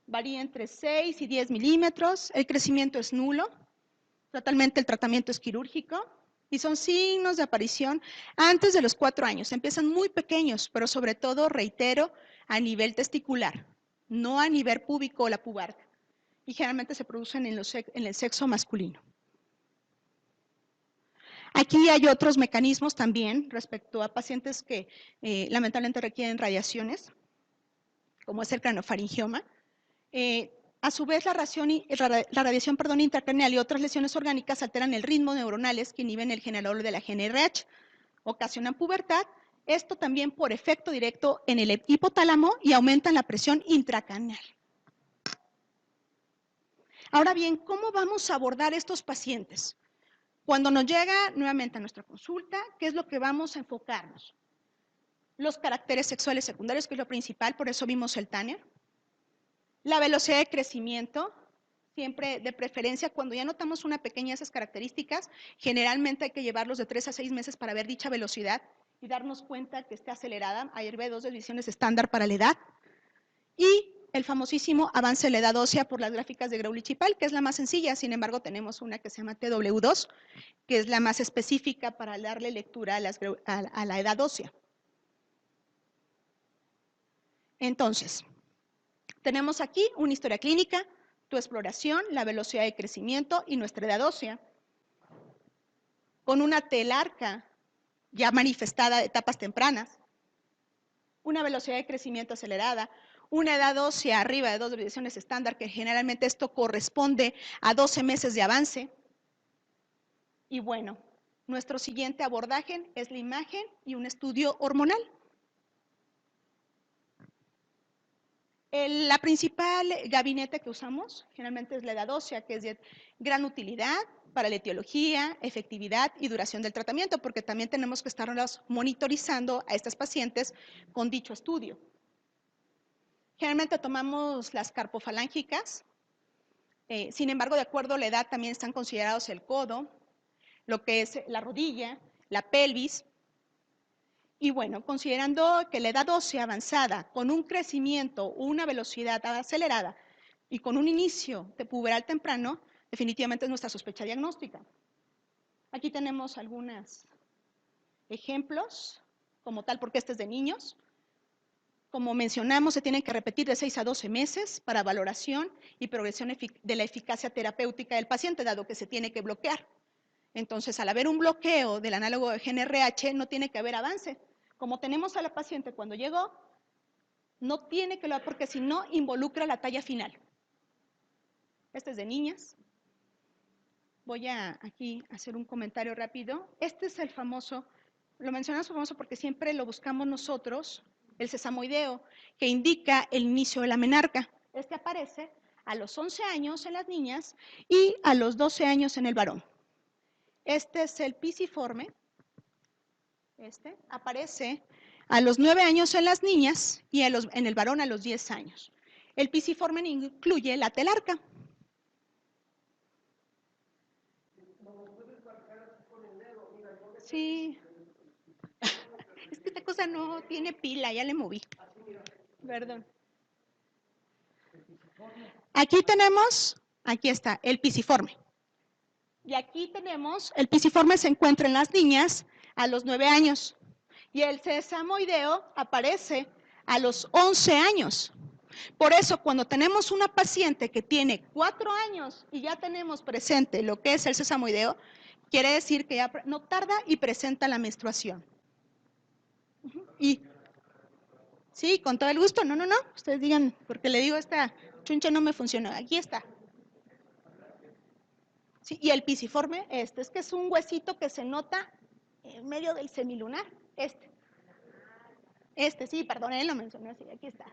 varía entre 6 y 10 milímetros. El crecimiento es nulo. Totalmente el tratamiento es quirúrgico. Y son signos de aparición antes de los 4 años. Empiezan muy pequeños, pero sobre todo, reitero, a nivel testicular, no a nivel púbico o la pubarca. Y generalmente se producen en el sexo masculino. Aquí hay otros mecanismos también respecto a pacientes que lamentablemente requieren radiaciones, como es el craniofaringioma. A su vez, la radiación intracraneal y otras lesiones orgánicas alteran el ritmo neuronales que inhiben el generador de la GNRH, ocasionan pubertad, esto también por efecto directo en el hipotálamo y aumentan la presión intracraneal. Ahora bien, ¿cómo vamos a abordar estos pacientes? Cuando nos llega nuevamente a nuestra consulta, ¿qué es lo que vamos a enfocarnos? Los caracteres sexuales secundarios, que es lo principal, por eso vimos el Tanner. La velocidad de crecimiento, siempre de preferencia, cuando ya notamos una pequeña de esas características, generalmente hay que llevarlos de 3 a 6 meses para ver dicha velocidad y darnos cuenta que esté acelerada. Hay 2 divisiones estándar para la edad. Y el famosísimo avance de la edad ósea por las gráficas de Graulich-Pal, que es la más sencilla. Sin embargo, tenemos una que se llama TW2, que es la más específica para darle lectura a la edad ósea. Entonces, tenemos aquí una historia clínica, tu exploración, la velocidad de crecimiento y nuestra edad ósea. Con una telarca ya manifestada de etapas tempranas, una velocidad de crecimiento acelerada, una edad ósea arriba de 2 divisiones estándar, que generalmente esto corresponde a 12 meses de avance. Y bueno, nuestro siguiente abordaje es la imagen y un estudio hormonal. La principal gabinete que usamos generalmente es la edad ósea, que es de gran utilidad para la etiología, efectividad y duración del tratamiento, porque también tenemos que estarnos monitorizando a estas pacientes con dicho estudio. Generalmente tomamos las carpofalángicas, sin embargo, de acuerdo a la edad también están considerados el codo, lo que es la rodilla, la pelvis. Y bueno, considerando que la edad ósea avanzada, con un crecimiento, una velocidad acelerada y con un inicio de puberal temprano, definitivamente es nuestra sospecha diagnóstica. Aquí tenemos algunos ejemplos, como tal, porque este es de niños. Como mencionamos, se tienen que repetir de 6 a 12 meses para valoración y progresión de la eficacia terapéutica del paciente, dado que se tiene que bloquear. Entonces, al haber un bloqueo del análogo de GNRH, no tiene que haber avance. Como tenemos a la paciente cuando llegó, no tiene que lo hacer porque si no, involucra la talla final. Este es de niñas. Voy a aquí hacer un comentario rápido. Este es el famoso, lo mencionamos famoso porque siempre lo buscamos nosotros, el sesamoideo, que indica el inicio de la menarca. Este aparece a los 11 años en las niñas y a los 12 años en el varón. Este es el pisiforme. Este aparece a los 9 años en las niñas y en el varón a los 10 años. El pisiforme incluye la telarca. Sí. Es que esta cosa no tiene pila, ya le moví. Perdón. Aquí tenemos, aquí está, el pisiforme. Y aquí tenemos, el pisiforme se encuentra en las niñas a los 9 años. Y el sesamoideo aparece a los 11 años. Por eso, cuando tenemos una paciente que tiene 4 años y ya tenemos presente lo que es el sesamoideo, quiere decir que ya no tarda y presenta la menstruación. Y sí, con todo el gusto. No. Ustedes digan, porque le digo, esta chuncha no me funcionó. Aquí está. Sí, y el pisiforme, es que es un huesito que se nota en medio del semilunar. Sí, perdón, él lo mencionó así. Aquí está.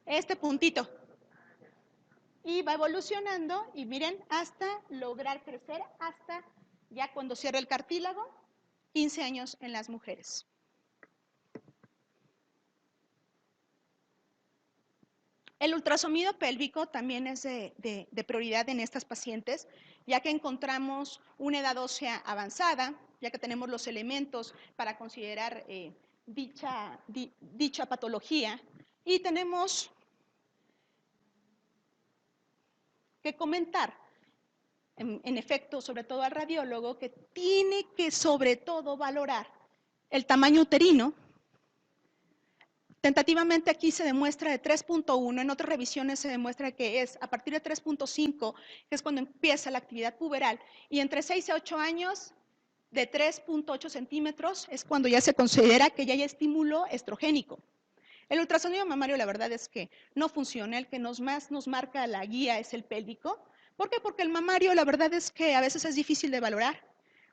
Este puntito. Y va evolucionando, y miren, hasta lograr crecer, hasta ya cuando cierra el cartílago, 15 años en las mujeres. El ultrasonido pélvico también es de prioridad en estas pacientes, ya que encontramos una edad ósea avanzada, ya que tenemos los elementos para considerar dicha patología, y tenemos que comentar, en efecto, sobre todo al radiólogo, que tiene que sobre todo valorar el tamaño uterino. Tentativamente aquí se demuestra de 3.1, en otras revisiones se demuestra que es a partir de 3.5, que es cuando empieza la actividad puberal, y entre 6 a 8 años, de 3.8 centímetros, es cuando ya se considera que ya hay estímulo estrogénico. El ultrasonido mamario, la verdad es que no funciona, el que más nos marca la guía es el pélvico. ¿Por qué? Porque el mamario, la verdad es que a veces es difícil de valorar.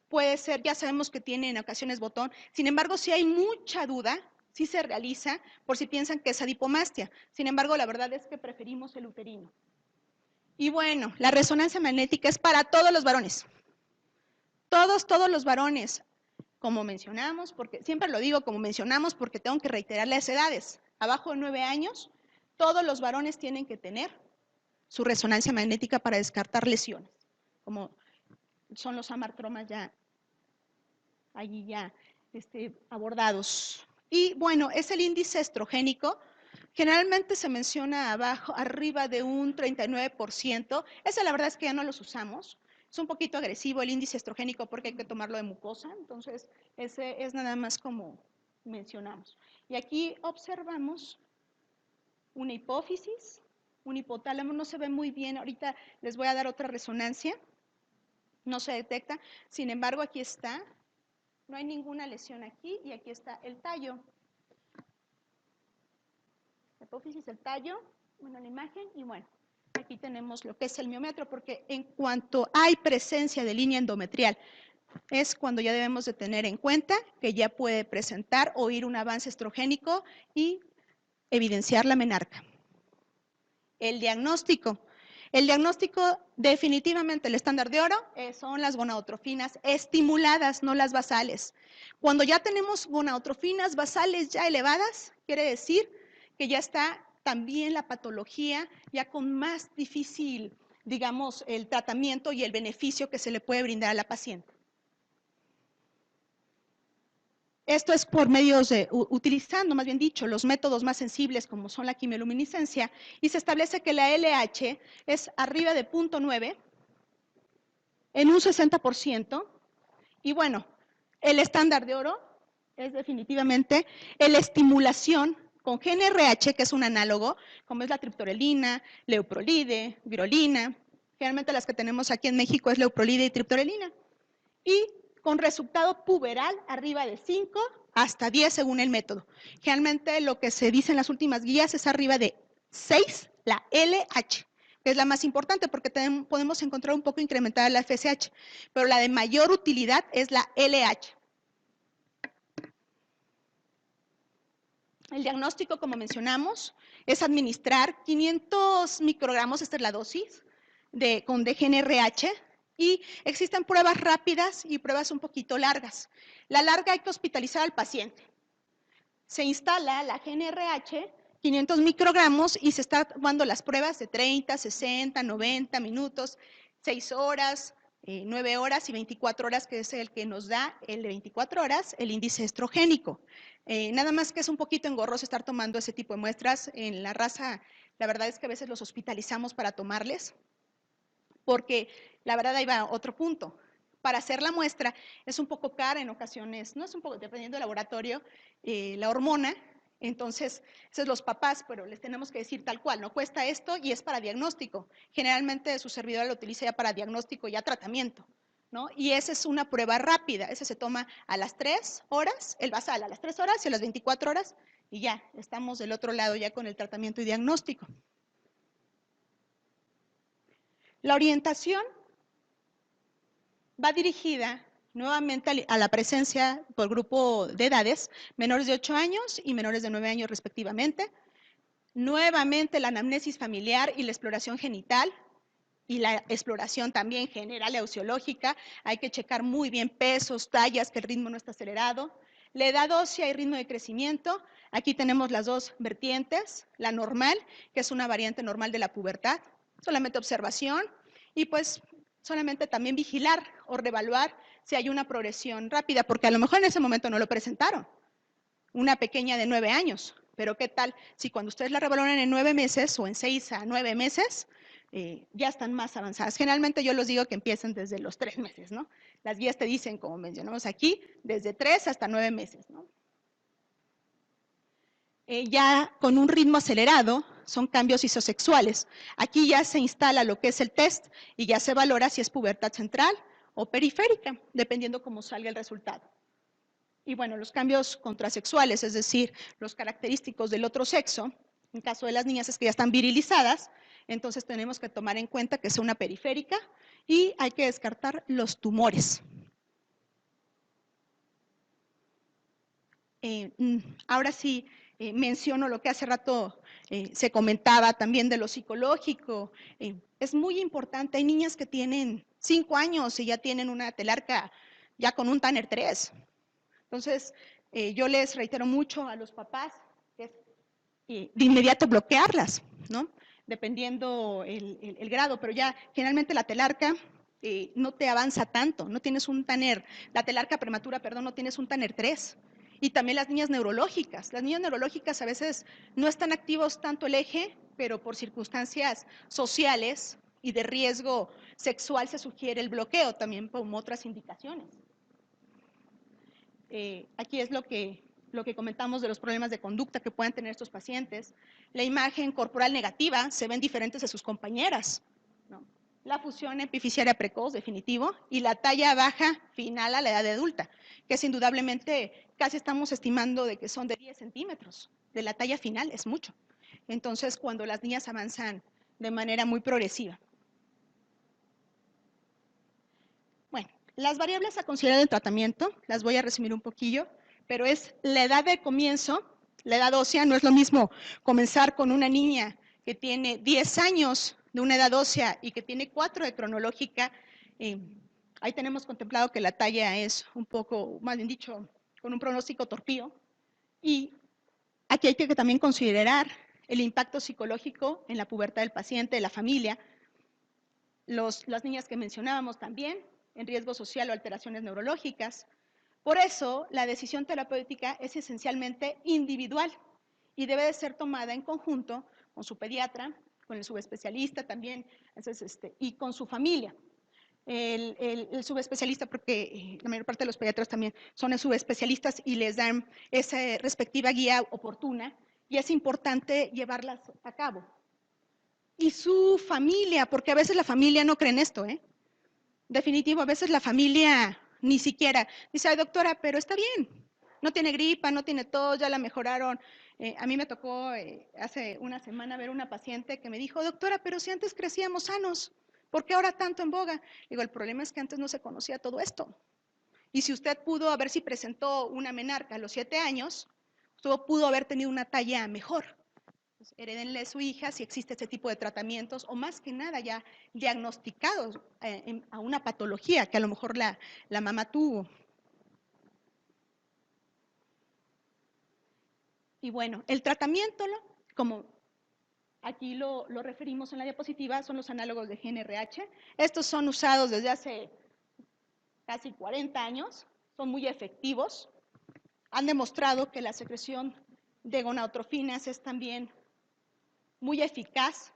Puede ser, ya sabemos que tiene en ocasiones botón, sin embargo, si hay mucha duda, sí se realiza por si piensan que es adipomastia. Sin embargo, la verdad es que preferimos el uterino. Y bueno, la resonancia magnética es para todos los varones. Todos los varones, como mencionamos, porque siempre lo digo como mencionamos porque tengo que reiterar las edades. Abajo de 9 años, todos los varones tienen que tener su resonancia magnética para descartar lesiones, como son los amartromas ya allí ya abordados. Y bueno, es el índice estrogénico. Generalmente se menciona abajo, arriba de un 39%. Ese la verdad es que ya no los usamos. Es un poquito agresivo el índice estrogénico porque hay que tomarlo de mucosa. Entonces, ese es nada más como mencionamos. Y aquí observamos una hipófisis, un hipotálamo. No se ve muy bien. Ahorita les voy a dar otra resonancia. No se detecta. Sin embargo, aquí está. No hay ninguna lesión aquí y aquí está el tallo. La hipófisis, el tallo, bueno, la imagen y bueno, aquí tenemos lo que es el miometro, porque en cuanto hay presencia de línea endometrial, es cuando ya debemos de tener en cuenta que ya puede presentar o ir un avance estrogénico y evidenciar la menarca. El diagnóstico. El diagnóstico, definitivamente, el estándar de oro son las gonadotrofinas estimuladas, no las basales. Cuando ya tenemos gonadotrofinas basales ya elevadas, quiere decir que ya está también la patología ya con más difícil, digamos, el tratamiento y el beneficio que se le puede brindar a la paciente. Esto es por medios de, utilizando, más bien dicho, los métodos más sensibles como son la quimioluminiscencia, y se establece que la LH es arriba de 0.9 en un 60%, y bueno, el estándar de oro es definitivamente la estimulación con GnRH, que es un análogo, como es la triptorelina, leuprolide, virolina, generalmente las que tenemos aquí en México es leuprolide y triptorelina, y con resultado puberal arriba de 5 hasta 10 según el método. Generalmente lo que se dice en las últimas guías es arriba de 6, la LH, que es la más importante porque podemos encontrar un poco incrementada la FSH, pero la de mayor utilidad es la LH. El diagnóstico, como mencionamos, es administrar 500 microgramos, esta es la dosis, con DGNRH, y existen pruebas rápidas y pruebas un poquito largas. La larga hay que hospitalizar al paciente. Se instala la GNRH, 500 microgramos, y se está tomando las pruebas de 30, 60, 90 minutos, 6 horas, 9 horas y 24 horas, que es el que nos da el de 24 horas, el índice estrogénico. Nada más que es un poquito engorroso estar tomando ese tipo de muestras. En la raza, la verdad es que a veces los hospitalizamos para tomarles, porque la verdad ahí va otro punto. Para hacer la muestra es un poco cara en ocasiones, no es un poco, dependiendo del laboratorio, la hormona. Entonces, esos los papás, pero les tenemos que decir tal cual, no cuesta esto y es para diagnóstico. Generalmente su servidora lo utiliza ya para diagnóstico, ya tratamiento, ¿no? Y esa es una prueba rápida, ese se toma a las 3 horas, el basal a las 3 horas y a las 24 horas, y ya, estamos del otro lado ya con el tratamiento y diagnóstico. La orientación va dirigida nuevamente a la presencia por grupo de edades, menores de 8 años y menores de 9 años respectivamente. Nuevamente la anamnesis familiar y la exploración genital y la exploración también general ausiológica. Hay que checar muy bien pesos, tallas, que el ritmo no está acelerado. La edad ósea y ritmo de crecimiento. Aquí tenemos las dos vertientes, la normal, que es una variante normal de la pubertad, solamente observación, y pues solamente también vigilar o reevaluar si hay una progresión rápida, porque a lo mejor en ese momento no lo presentaron. Una pequeña de 9 años, pero ¿qué tal si cuando ustedes la revaloran en 9 meses o en 6 a 9 meses, ya están más avanzadas? Generalmente yo les digo que empiecen desde los 3 meses, ¿no? Las guías te dicen, como mencionamos aquí, desde 3 hasta 9 meses, ¿no? Ya con un ritmo acelerado, son cambios isosexuales. Aquí ya se instala lo que es el test y ya se valora si es pubertad central o periférica, dependiendo cómo salga el resultado. Y bueno, los cambios contrasexuales, es decir, los característicos del otro sexo, en caso de las niñas es que ya están virilizadas, entonces tenemos que tomar en cuenta que sea una periférica y hay que descartar los tumores. Ahora sí, menciono lo que hace rato se comentaba también de lo psicológico. Es muy importante, hay niñas que tienen 5 años y ya tienen una telarca ya con un Tanner 3. Entonces, yo les reitero mucho a los papás que es de inmediato bloquearlas, ¿no? Dependiendo el grado, pero ya generalmente la telarca no te avanza tanto, no tienes un Tanner, la telarca prematura, perdón, no tienes un Tanner 3. Y también las niñas neurológicas a veces no están activos tanto el eje, pero por circunstancias sociales y de riesgo sexual se sugiere el bloqueo, también como otras indicaciones. Aquí es lo que comentamos de los problemas de conducta que puedan tener estos pacientes. La imagen corporal negativa se ven diferentes de sus compañeras, ¿no? La fusión epifisiaria precoz, definitivo, y la talla baja final a la edad adulta, que es indudablemente casi estamos estimando de que son de 10 centímetros. De la talla final es mucho. Entonces, cuando las niñas avanzan de manera muy progresiva. Bueno, las variables a considerar del tratamiento, las voy a resumir un poquillo, pero es la edad de comienzo, la edad ósea, no es lo mismo comenzar con una niña que tiene 10 años de una edad ósea y que tiene 4 de cronológica. Ahí tenemos contemplado que la talla es un poco, más bien dicho, con un pronóstico torpío. Y aquí hay que también considerar el impacto psicológico en la pubertad del paciente, de la familia, las niñas que mencionábamos también, en riesgo social o alteraciones neurológicas. Por eso, la decisión terapéutica es esencialmente individual y debe de ser tomada en conjunto con su pediatra, con el subespecialista también, y con su familia. El subespecialista, porque la mayor parte de los pediatras también son subespecialistas y les dan esa respectiva guía oportuna y es importante llevarlas a cabo. Y su familia, porque a veces la familia no cree en esto, ¿eh? Definitivo, a veces la familia ni siquiera dice, ay doctora, pero está bien, no tiene gripa, no tiene tos, ya la mejoraron. A mí me tocó hace una semana ver una paciente que me dijo, doctora, pero si antes crecíamos sanos, ¿por qué ahora tanto en boga? Digo, el problema es que antes no se conocía todo esto. Y si usted pudo, a ver si presentó una menarca a los 7 años, usted pudo haber tenido una talla mejor. Herédenle a su hija si existe este tipo de tratamientos o más que nada ya diagnosticados a una patología que a lo mejor la mamá tuvo. Y bueno, el tratamiento, como aquí lo referimos en la diapositiva, son los análogos de GnRH. Estos son usados desde hace casi 40 años, son muy efectivos. Han demostrado que la secreción de gonadotrofinas es también muy eficaz,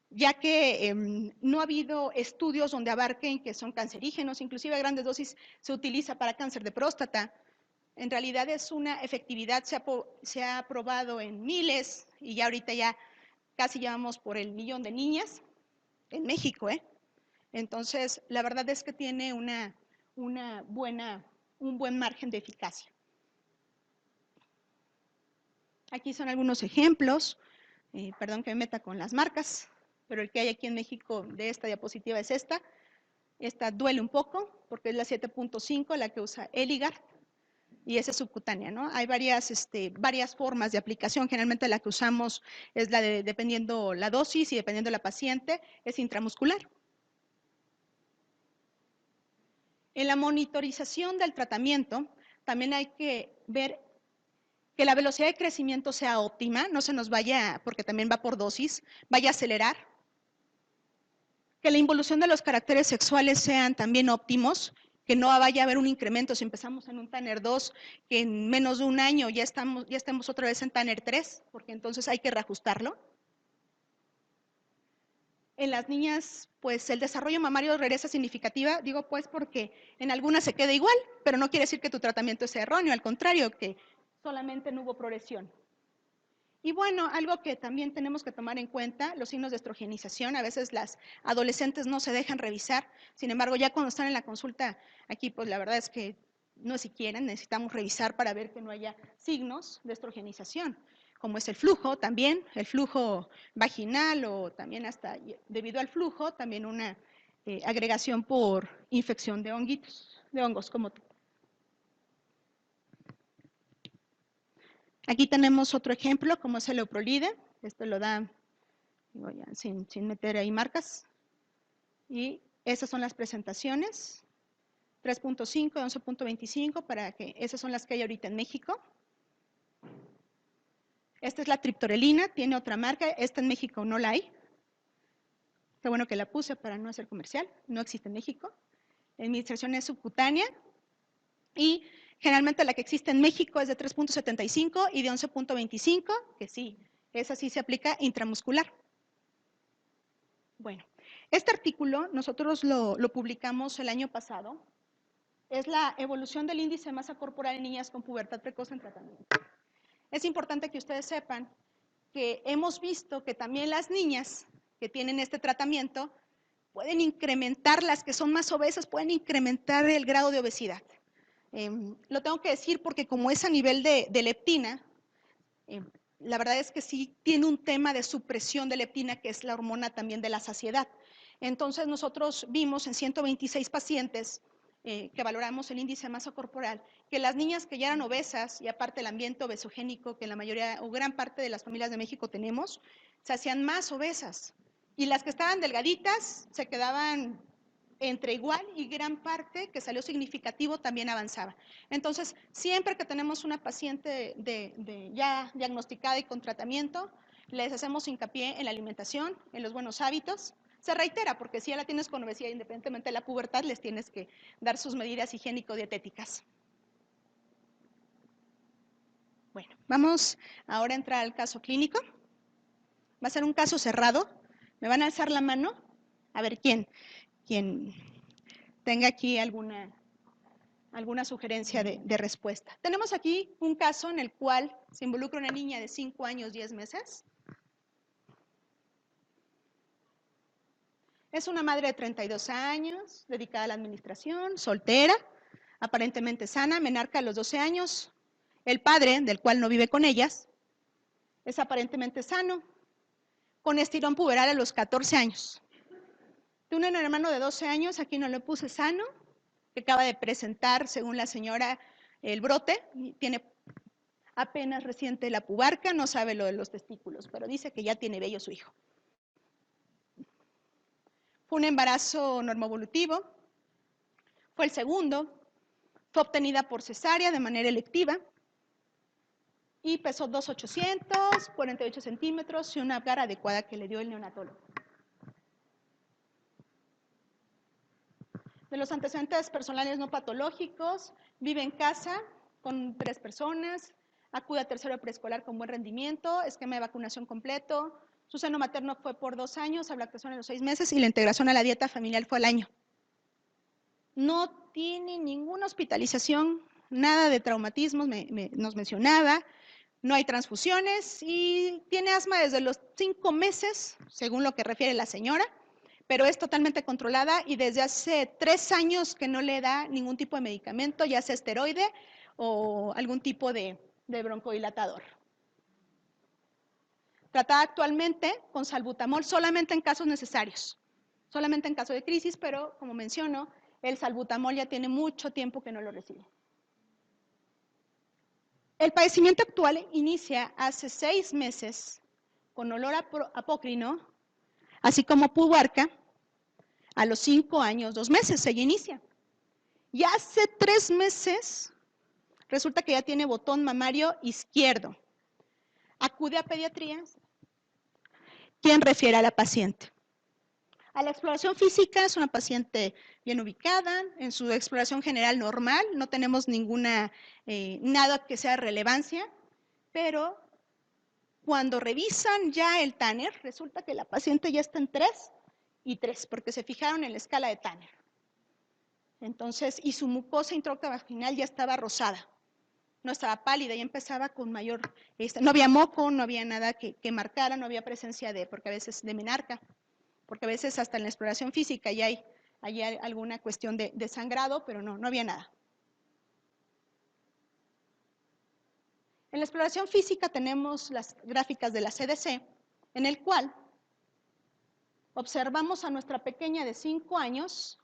ya que no ha habido estudios donde abarquen que son cancerígenos, inclusive a grandes dosis se utiliza para cáncer de próstata. En realidad es una efectividad, se ha probado en miles y ya ahorita ya casi llevamos por el 1.000.000 de niñas en México, ¿eh? Entonces, la verdad es que tiene un buen margen de eficacia. Aquí son algunos ejemplos, perdón que me meta con las marcas, pero el que hay aquí en México de esta diapositiva es esta. Esta duele un poco porque es la 7.5, la que usa Eligard, y esa es subcutánea, ¿no? Hay varias formas de aplicación, generalmente la que usamos es la de, dependiendo la dosis y dependiendo la paciente, es intramuscular. En la monitorización del tratamiento, también hay que ver que la velocidad de crecimiento sea óptima, no se nos vaya, porque también va por dosis, vaya a acelerar. Que la involución de los caracteres sexuales sean también óptimos, que no vaya a haber un incremento. Si empezamos en un Tanner 2, que en menos de un año ya estemos otra vez en Tanner 3, porque entonces hay que reajustarlo. En las niñas, pues el desarrollo mamario regresa significativa, digo pues porque en algunas se queda igual, pero no quiere decir que tu tratamiento sea erróneo, al contrario, que solamente no hubo progresión. Y bueno, algo que también tenemos que tomar en cuenta, los signos de estrogenización, a veces las adolescentes no se dejan revisar, sin embargo, ya cuando están en la consulta, aquí pues la verdad es que no si quieren, necesitamos revisar para ver que no haya signos de estrogenización, como es el flujo también, el flujo vaginal o también hasta debido al flujo, también una agregación por infección de hongos como aquí tenemos otro ejemplo, como es el Euprolide. Esto lo da sin meter ahí marcas. Y esas son las presentaciones, 3.5, 11.25, para que esas son las que hay ahorita en México. Esta es la triptorelina, tiene otra marca, esta en México no la hay. Está bueno que la puse para no hacer comercial, no existe en México. La administración es subcutánea y generalmente la que existe en México es de 3.75 y de 11.25, que sí, esa sí se aplica intramuscular. Bueno, este artículo nosotros lo publicamos el año pasado. Es la evolución del índice de masa corporal en niñas con pubertad precoz en tratamiento. Es importante que ustedes sepan que hemos visto que también las niñas que tienen este tratamiento pueden incrementar, las que son más obesas, pueden incrementar el grado de obesidad. Lo tengo que decir porque como es a nivel de leptina, la verdad es que sí tiene un tema de supresión de leptina, que es la hormona también de la saciedad. Entonces nosotros vimos en 126 pacientes que valoramos el índice de masa corporal, que las niñas que ya eran obesas y aparte el ambiente obesogénico que la mayoría o gran parte de las familias de México tenemos, se hacían más obesas. Y las que estaban delgaditas se quedaban entre igual y gran parte que salió significativo también avanzaba. Entonces, siempre que tenemos una paciente ya diagnosticada y con tratamiento, les hacemos hincapié en la alimentación, en los buenos hábitos. Se reitera, porque si ya la tienes con obesidad, independientemente de la pubertad, les tienes que dar sus medidas higiénico-dietéticas. Bueno, vamos ahora a entrar al caso clínico. Va a ser un caso cerrado. Me van a alzar la mano a ver quién tenga aquí alguna sugerencia de respuesta. Tenemos aquí un caso en el cual se involucra una niña de 5 años, 10 meses. Es una madre de 32 años, dedicada a la administración, soltera, aparentemente sana, menarca a los 12 años. El padre, del cual no vive con ellas, es aparentemente sano, con estirón puberal a los 14 años. Tiene un hermano de 12 años, aquí no lo puse sano, que acaba de presentar, según la señora, el brote, tiene apenas reciente la pubarca, no sabe lo de los testículos, pero dice que ya tiene vello su hijo. Fue un embarazo normoevolutivo, fue el segundo, fue obtenida por cesárea de manera electiva. y pesó 2,800, 48 centímetros y una Apgar adecuada que le dio el neonatólogo. De los antecedentes personales no patológicos, vive en casa con 3 personas, acude a tercero de preescolar con buen rendimiento, esquema de vacunación completo, su seno materno fue por 2 años, lactación a los 6 meses y la integración a la dieta familiar fue al año. No tiene ninguna hospitalización, nada de traumatismos, nos mencionaba, no hay transfusiones y tiene asma desde los 5 meses, según lo que refiere la señora, pero es totalmente controlada y desde hace 3 años que no le da ningún tipo de medicamento, ya sea esteroide o algún tipo de broncodilatador. Tratada actualmente con salbutamol solamente en casos necesarios, solamente en caso de crisis, pero como menciono, el salbutamol ya tiene mucho tiempo que no lo recibe. El padecimiento actual inicia hace 6 meses con olor apócrino, así como pubarca. A los 5 años, 2 meses, se inicia. Y hace 3 meses resulta que ya tiene botón mamario izquierdo. Acude a pediatría. ¿Quién refiere a la paciente? A la exploración física es una paciente bien ubicada, en su exploración general normal, no tenemos nada que sea de relevancia, pero cuando revisan ya el Tanner, resulta que la paciente ya está en 3 y 3, porque se fijaron en la escala de Tanner. Entonces, y su mucosa introducta vaginal ya estaba rosada, no estaba pálida, ya empezaba con mayor, no había moco, no había nada que marcara, no había presencia porque a veces de menarca, porque a veces hasta en la exploración física ya hay alguna cuestión de sangrado, pero no había nada. En la exploración física tenemos las gráficas de la CDC, en el cual observamos a nuestra pequeña de 5 años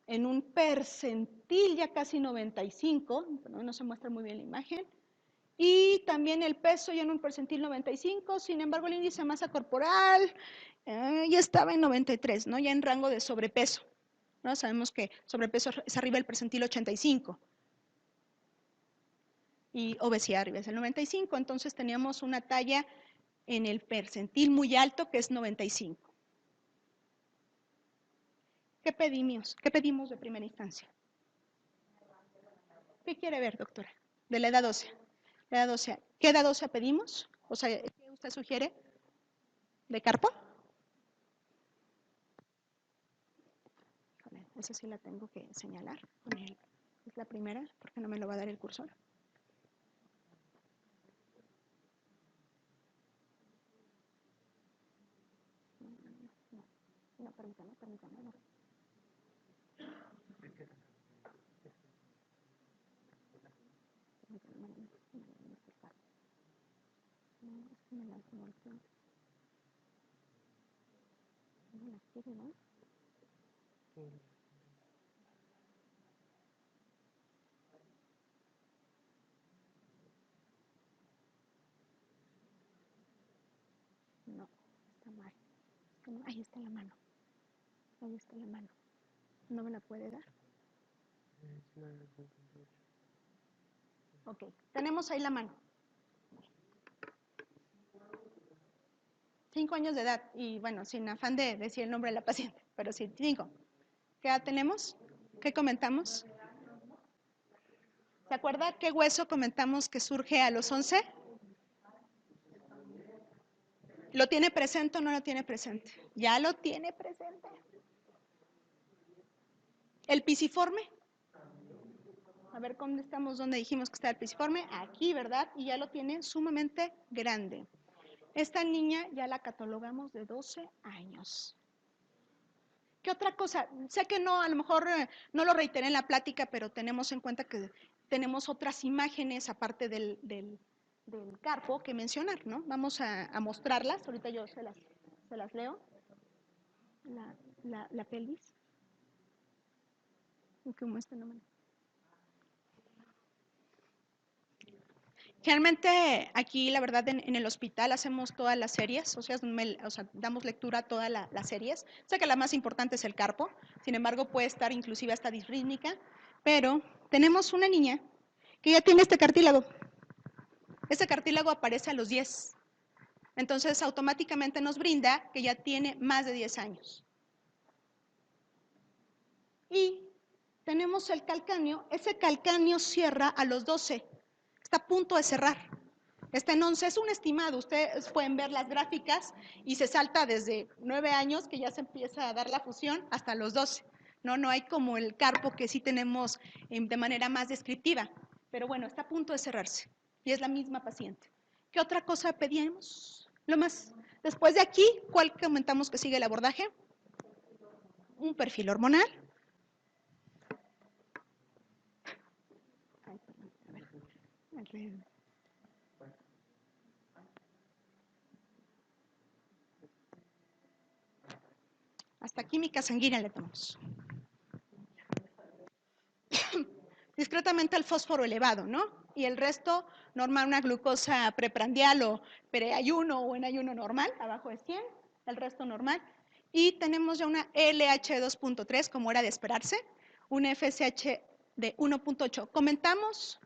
en un percentil ya casi 95, no se muestra muy bien la imagen, y también el peso ya en un percentil 95, sin embargo el índice de masa corporal ya estaba en 93, ¿no? Ya en rango de sobrepeso, ¿no? Sabemos que sobrepeso es arriba del percentil 85 y obesidad arriba del 95, entonces teníamos una talla en el percentil muy alto que es 95. ¿Qué pedimos? ¿Qué pedimos de primera instancia? ¿Qué quiere ver, doctora? De la edad ósea. La edad ósea. ¿Qué edad ósea pedimos? O sea, ¿qué usted sugiere? ¿De carpo? Esa sí la tengo que señalar. Es la primera, porque no me lo va a dar el cursor. No, permítame. No. No, está mal. Ahí está la mano. Ahí está la mano. ¿No me la puede dar? Ok, tenemos ahí la mano. 5 años de edad, y bueno, sin afán de decir el nombre de la paciente, pero sí, 5. ¿Qué edad tenemos? ¿Qué comentamos? ¿Se acuerda qué hueso comentamos que surge a los 11? ¿Lo tiene presente o no lo tiene presente? Ya lo tiene presente. ¿El pisiforme? A ver, ¿dónde estamos? ¿Dónde dijimos que está el pisiforme? Aquí, ¿verdad? Y ya lo tiene sumamente grande. Esta niña ya la catalogamos de 12 años. ¿Qué otra cosa? Sé que no, a lo mejor no lo reiteré en la plática, pero tenemos en cuenta que tenemos otras imágenes aparte del carpo que mencionar, ¿no? Vamos a mostrarlas, ahorita yo se las leo. La pelvis. ¿Cómo este nombre? Generalmente aquí, la verdad, en el hospital hacemos todas las series, o sea damos lectura a todas las series. Sé que la más importante es el carpo, sin embargo puede estar inclusive hasta disrítmica, pero tenemos una niña que ya tiene este cartílago. Ese cartílago aparece a los 10. Entonces, automáticamente nos brinda que ya tiene más de 10 años. Y tenemos el calcáneo. Ese calcáneo cierra a los 12. Está a punto de cerrar. Está en 11, es un estimado. Ustedes pueden ver las gráficas y se salta desde 9 años, que ya se empieza a dar la fusión, hasta los 12. No hay como el carpo que sí tenemos de manera más descriptiva. Pero bueno, está a punto de cerrarse. Y es la misma paciente. ¿Qué otra cosa pedimos? Lo más. Después de aquí, ¿cuál comentamos que sigue el abordaje? Un perfil hormonal. Ay, perdón, a ver. Hasta química sanguínea le tomamos. Discretamente el fósforo elevado, ¿no? Y el resto normal, una glucosa preprandial o preayuno o en ayuno normal, abajo de 100, el resto normal. Y tenemos ya una LH 2.3, como era de esperarse, un FSH de 1.8. Comentamos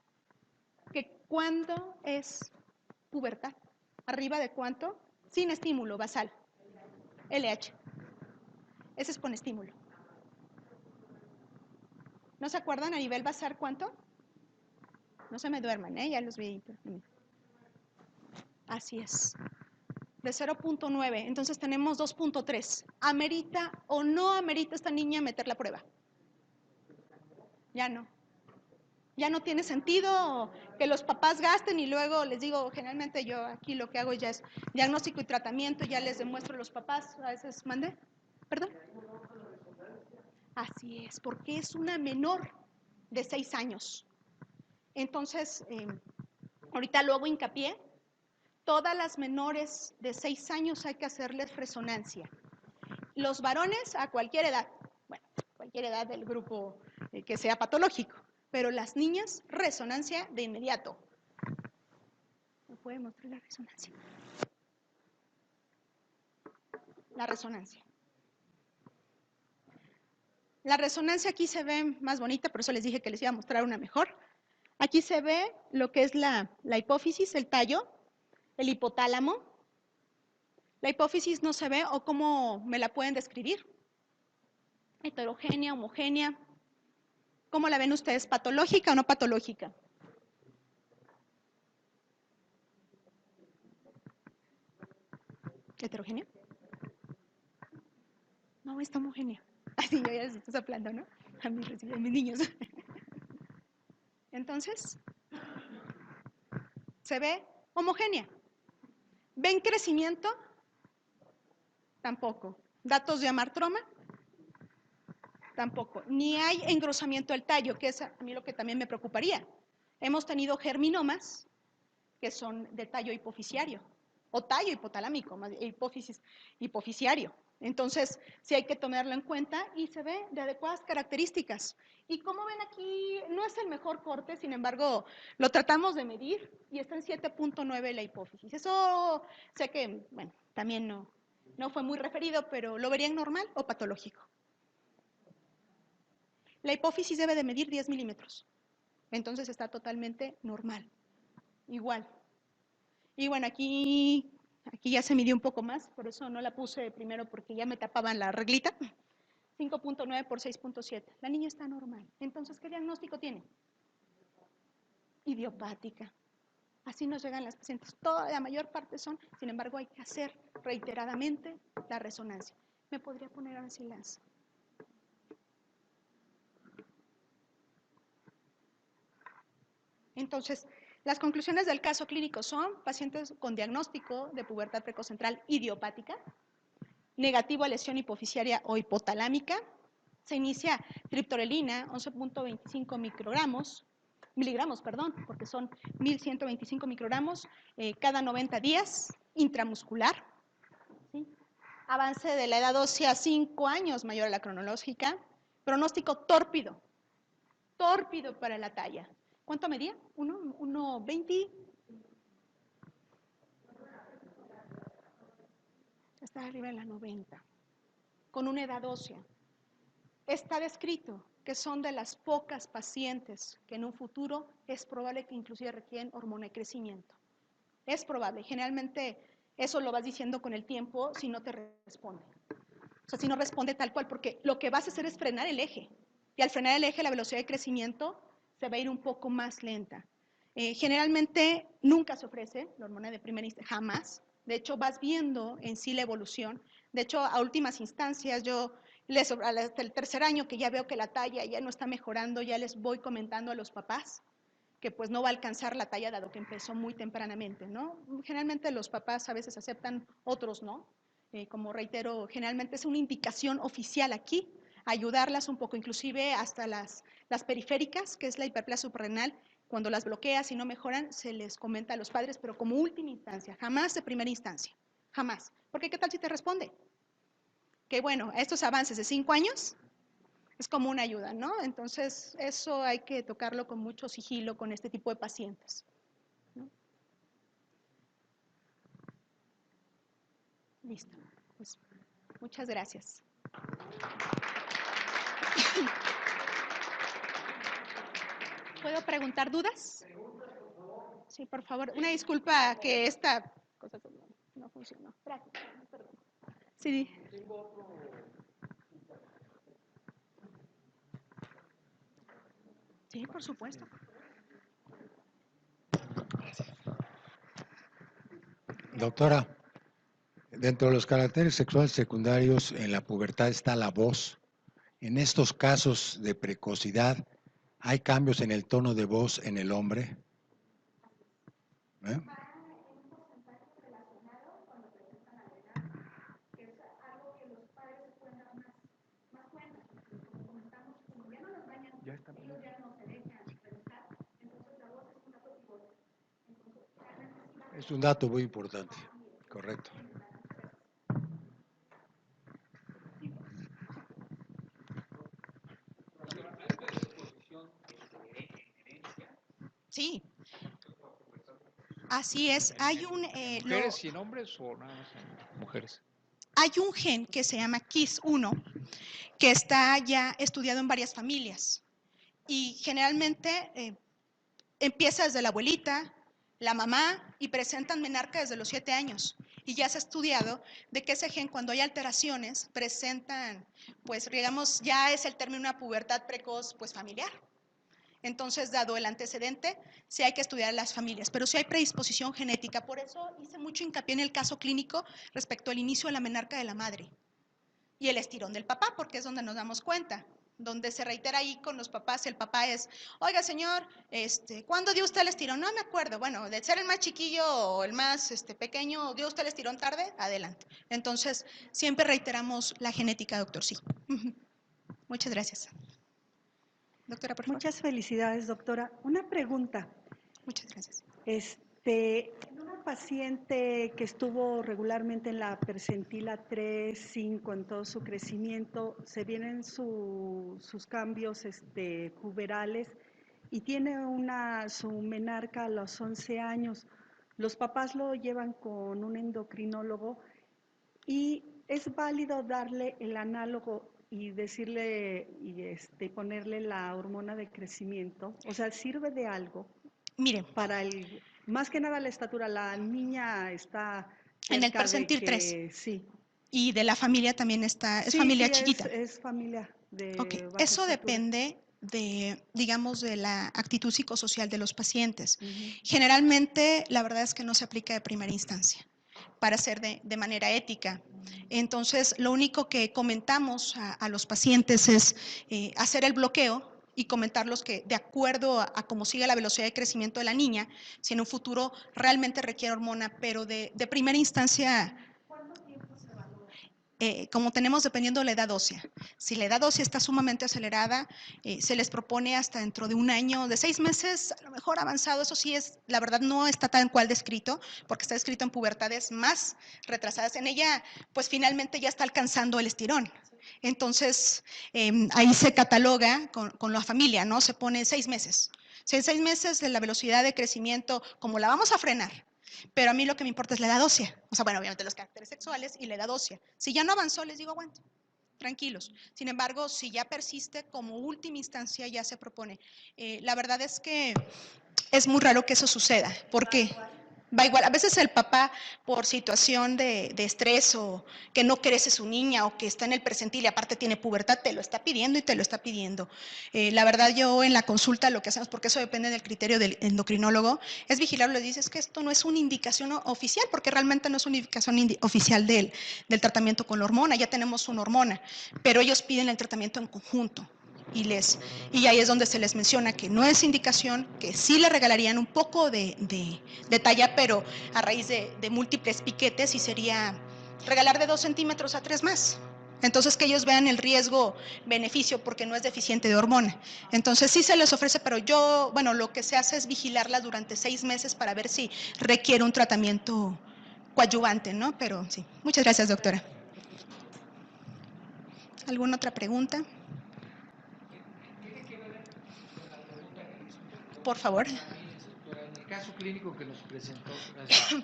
que cuando es pubertad, ¿arriba de cuánto? Sin estímulo basal, LH. Ese es con estímulo. ¿No se acuerdan a nivel basal cuánto? No se me duerman, ya los vi. Así es. De 0.9, entonces tenemos 2.3. ¿Amerita o no amerita esta niña meter la prueba? Ya no. Ya no tiene sentido que los papás gasten y luego les digo, generalmente yo aquí lo que hago ya es diagnóstico y tratamiento, ya les demuestro a los papás, a veces mandé, ¿perdón? Así es, porque es una menor de 6 años. Entonces, ahorita luego hincapié, todas las menores de 6 años hay que hacerles resonancia. Los varones a cualquier edad, bueno, cualquier edad del grupo que sea patológico, pero las niñas, resonancia de inmediato. ¿Me puede mostrar la resonancia? La resonancia. La resonancia aquí se ve más bonita, por eso les dije que les iba a mostrar una mejor. Aquí se ve lo que es la hipófisis, el tallo, el hipotálamo. La hipófisis no se ve, o cómo me la pueden describir. Heterogénea, homogénea. ¿Cómo la ven ustedes? ¿Patológica o no patológica? ¿Heterogénea? No, está homogénea. Así yo ya les estoy soplando, ¿no? A mis niños. Entonces, se ve homogénea. ¿Ven crecimiento? Tampoco. ¿Datos de amartroma? Tampoco. Ni hay engrosamiento del tallo, que es a mí lo que también me preocuparía. Hemos tenido germinomas que son de tallo hipofisiario, o tallo hipotalámico, hipófisis hipofisiario. Entonces, sí hay que tomarlo en cuenta y se ve de adecuadas características. Y como ven aquí, no es el mejor corte, sin embargo, lo tratamos de medir y está en 7.9 la hipófisis. Eso sé que, bueno, también no fue muy referido, pero ¿lo verían normal o patológico? La hipófisis debe de medir 10 milímetros, entonces está totalmente normal, igual. Y bueno, aquí ya se midió un poco más, por eso no la puse primero porque ya me tapaban la reglita. 5.9 por 6.7. La niña está normal. Entonces, ¿qué diagnóstico tiene? Idiopática. Así nos llegan las pacientes. La mayor parte son, sin embargo, hay que hacer reiteradamente la resonancia. ¿Me podría poner así las? Entonces, las conclusiones del caso clínico son pacientes con diagnóstico de pubertad precocentral idiopática, negativo a lesión hipofisiaria o hipotalámica. Se inicia triptorelina, 11.25 miligramos, porque son 1.125 microgramos cada 90 días, intramuscular. ¿Sí? Avance de la edad ósea 5 años mayor a la cronológica. Pronóstico tórpido para la talla. ¿Cuánto medía? 1.20. Está arriba de la 90, con una edad ósea. Está descrito que son de las pocas pacientes que en un futuro es probable que inclusive requieren hormona de crecimiento. Es probable. Generalmente eso lo vas diciendo con el tiempo si no te responde. O sea, si no responde tal cual, porque lo que vas a hacer es frenar el eje. Y al frenar el eje, la velocidad de crecimiento se va a ir un poco más lenta. Generalmente nunca se ofrece la hormona de primera instancia, jamás. De hecho, vas viendo en sí la evolución. De hecho, a últimas instancias, yo hasta el tercer año que ya veo que la talla ya no está mejorando, ya les voy comentando a los papás que pues no va a alcanzar la talla dado que empezó muy tempranamente, ¿no? Generalmente los papás a veces aceptan, otros no. Como reitero, generalmente es una indicación oficial aquí, ayudarlas un poco, inclusive hasta las periféricas, que es la hiperplasia suprarrenal, cuando las bloqueas y no mejoran, se les comenta a los padres, pero como última instancia, jamás de primera instancia, jamás. Porque ¿qué tal si te responde? Que bueno, estos avances de 5 años es como una ayuda, ¿no? Entonces, eso hay que tocarlo con mucho sigilo con este tipo de pacientes, ¿no? Listo. Pues, muchas gracias. ¿Puedo preguntar dudas? Sí, por favor. Una disculpa que esta cosa no funcionó. Gracias. Perdón. Sí. Sí, por supuesto. Doctora, dentro de los caracteres sexuales secundarios en la pubertad está la voz. En estos casos de precocidad, ¿hay cambios en el tono de voz en el hombre? ¿Eh? Es un dato muy importante, correcto. Sí. Así es. Hay un ¿Mujeres y en hombres o nada más en mujeres? hay un gen que se llama KIS1 que está ya estudiado en varias familias y generalmente empieza desde la abuelita, la mamá y presentan menarca desde los 7 años. Y ya se ha estudiado de que ese gen, cuando hay alteraciones, presentan, pues digamos, ya es el término una pubertad precoz, pues familiar. Entonces, dado el antecedente, sí hay que estudiar las familias, pero sí hay predisposición genética. Por eso hice mucho hincapié en el caso clínico respecto al inicio de la menarca de la madre y el estirón del papá, porque es donde nos damos cuenta, donde se reitera ahí con los papás, el papá es, oiga señor, ¿cuándo dio usted el estirón? No me acuerdo, bueno, de ser el más chiquillo o el más pequeño, ¿dio usted el estirón tarde? Adelante. Entonces, siempre reiteramos la genética, doctor, sí. Muchas gracias. Doctora, por favor. Muchas felicidades, doctora. Una pregunta. Muchas gracias. En una paciente que estuvo regularmente en la percentila 3, 5 en todo su crecimiento, se vienen sus cambios puberales y tiene su menarca a los 11 años. Los papás lo llevan con un endocrinólogo y es válido darle el análogo y decirle y ponerle la hormona de crecimiento. O sea, ¿sirve de algo? Mire, Para más que nada la estatura, la niña está en el cerca de percentil que 3. sí. Y de la familia también está, es Sí, familia sí, chiquita. es familia de Ok, baja eso estatura. depende de, digamos, de la actitud psicosocial de los pacientes. Ujú. Generalmente, la verdad es que no se aplica de primera instancia para hacer de manera ética. Entonces, lo único que comentamos a los pacientes es hacer el bloqueo y comentarlos que de acuerdo a cómo sigue la velocidad de crecimiento de la niña, si en un futuro realmente requiere hormona, pero de primera instancia, como tenemos dependiendo de la edad ósea. Si la edad ósea está sumamente acelerada, se les propone hasta dentro de un año, de 6 meses, a lo mejor avanzado. Eso sí es, la verdad no está tan cual descrito, porque está escrito en pubertades más retrasadas. En ella, pues finalmente ya está alcanzando el estirón. Entonces, ahí se cataloga con la familia, ¿no? Se pone 6 meses. Si en 6 meses de la velocidad de crecimiento, como la vamos a frenar, pero a mí lo que me importa es la edad ósea. O sea, bueno, obviamente los caracteres sexuales y la edad ósea. Si ya no avanzó, les digo, aguante, tranquilos. Sin embargo, si ya persiste, como última instancia ya se propone. La verdad es que es muy raro que eso suceda. ¿Por qué? va igual. A veces el papá, por situación de estrés o que no crece su niña o que está en el percentil y aparte tiene pubertad, te lo está pidiendo y te lo está pidiendo. La verdad, yo en la consulta lo que hacemos, porque eso depende del criterio del endocrinólogo, es vigilarlo. Le dices que esto no es una indicación oficial, porque realmente no es una indicación oficial del tratamiento con la hormona. Ya tenemos una hormona, pero ellos piden el tratamiento en conjunto. Y ahí es donde se les menciona que no es indicación, que sí le regalarían un poco de talla, pero a raíz de múltiples piquetes, y sería regalar de 2 centímetros a 3 más. Entonces, que ellos vean el riesgo-beneficio, porque no es deficiente de hormona. Entonces, sí se les ofrece, pero lo que se hace es vigilarla durante 6 meses para ver si requiere un tratamiento coadyuvante, ¿no? Pero sí. Muchas gracias, doctora. ¿Alguna otra pregunta? Por favor. En el caso clínico que nos presentó, gracias,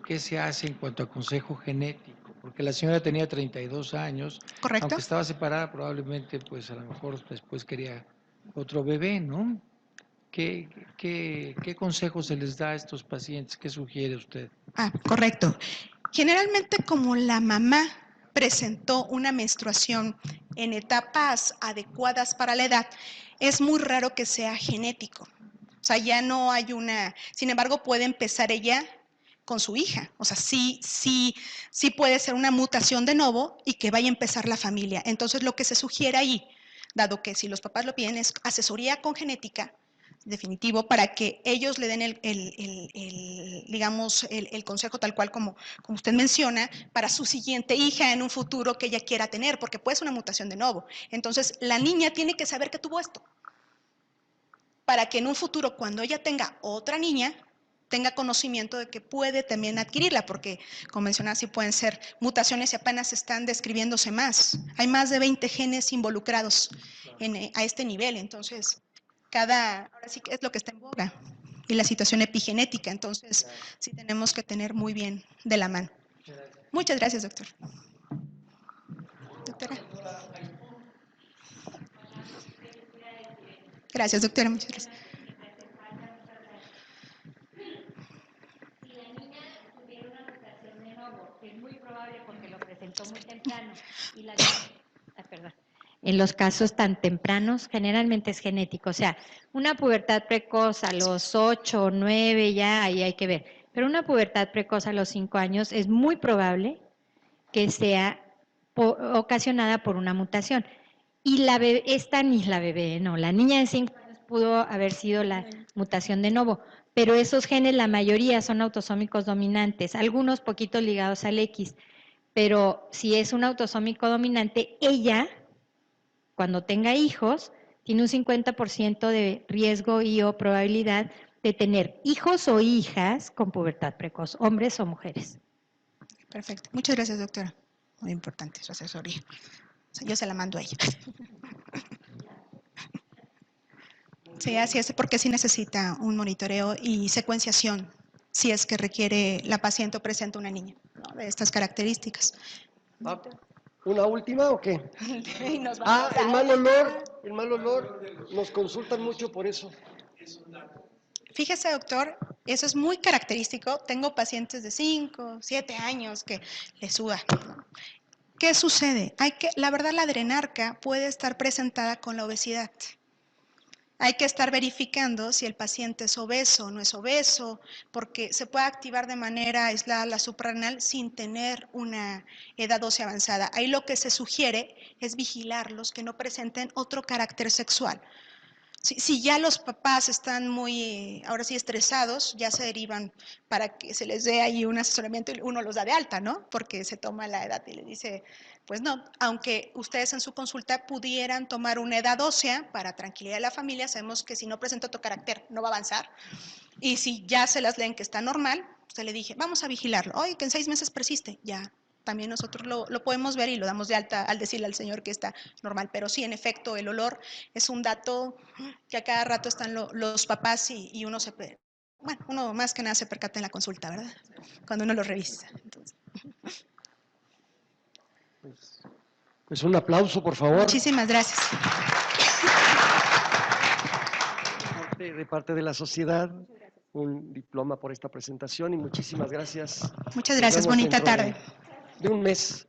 ¿qué se hace en cuanto a consejo genético? Porque la señora tenía 32 años, ¿Correcto? aunque estaba separada, probablemente, pues a lo mejor después quería otro bebé, ¿no? ¿Qué consejos se les da a estos pacientes? ¿Qué sugiere usted? Correcto. Generalmente, como la mamá presentó una menstruación en etapas adecuadas para la edad, es muy raro que sea genético. O sea, ya no hay una... Sin embargo, puede empezar ella con su hija. O sea, sí puede ser una mutación de novo y que vaya a empezar la familia. Entonces, lo que se sugiere ahí, dado que si los papás lo piden, es asesoría con genética, definitivo, para que ellos le den el consejo tal cual como usted menciona, para su siguiente hija en un futuro que ella quiera tener, porque puede ser una mutación de novo. Entonces, la niña tiene que saber que tuvo esto, para que en un futuro, cuando ella tenga otra niña, tenga conocimiento de que puede también adquirirla, porque, como mencionaba, sí pueden ser mutaciones y apenas están describiéndose más. Hay más de 20 genes involucrados a este nivel, entonces, ahora sí que es lo que está en boga, y la situación epigenética, entonces, sí tenemos que tener muy bien de la mano. Muchas gracias, doctor. Doctora. Gracias, doctora, muchas gracias. Es muy probable porque lo presentó muy temprano y perdón. En los casos tan tempranos generalmente es genético, o sea, una pubertad precoz a los 8 o 9 ya ahí hay que ver, pero una pubertad precoz a los 5 años es muy probable que sea ocasionada por una mutación. Y la bebé, la niña de 5 años pudo haber sido la mutación de novo, pero esos genes, la mayoría son autosómicos dominantes, algunos poquitos ligados al X, pero si es un autosómico dominante, ella, cuando tenga hijos, tiene un 50% de riesgo y o probabilidad de tener hijos o hijas con pubertad precoz, hombres o mujeres. Perfecto. Muchas gracias, doctora. Muy importante su asesoría. O sea, yo se la mando a ella. Sí, así es, porque sí necesita un monitoreo y secuenciación si es que requiere la paciente o presenta una niña, ¿no?, de estas características. ¿Una última o qué? El mal olor, nos consultan mucho por eso. Fíjese, doctor, eso es muy característico. Tengo pacientes de 5, 7 años que les suda. ¿Qué sucede? La verdad, la adrenarca puede estar presentada con la obesidad. Hay que estar verificando si el paciente es obeso o no es obeso, porque se puede activar de manera aislada la suprarrenal sin tener una edad ósea avanzada. Ahí lo que se sugiere es vigilarlos, que no presenten otro carácter sexual. Si ya los papás están muy, ahora sí, estresados, ya se derivan para que se les dé ahí un asesoramiento y uno los da de alta, ¿no? Porque se toma la edad y le dice, pues no, aunque ustedes en su consulta pudieran tomar una edad ósea para tranquilidad de la familia, sabemos que si no presenta otro carácter no va a avanzar. Y si ya se las leen que está normal, usted le dije, vamos a vigilarlo. Oye, que en 6 meses persiste, ya. También nosotros lo podemos ver y lo damos de alta al decirle al señor que está normal. Pero sí, en efecto, el olor es un dato que a cada rato están los papás y uno uno más que nada se percata en la consulta, ¿verdad? Cuando uno lo revisa. Entonces. Pues un aplauso, por favor. Muchísimas gracias. De parte de la sociedad. un diploma por esta presentación y muchísimas gracias. Muchas Nos gracias, vemos bonita dentro tarde. de un mes.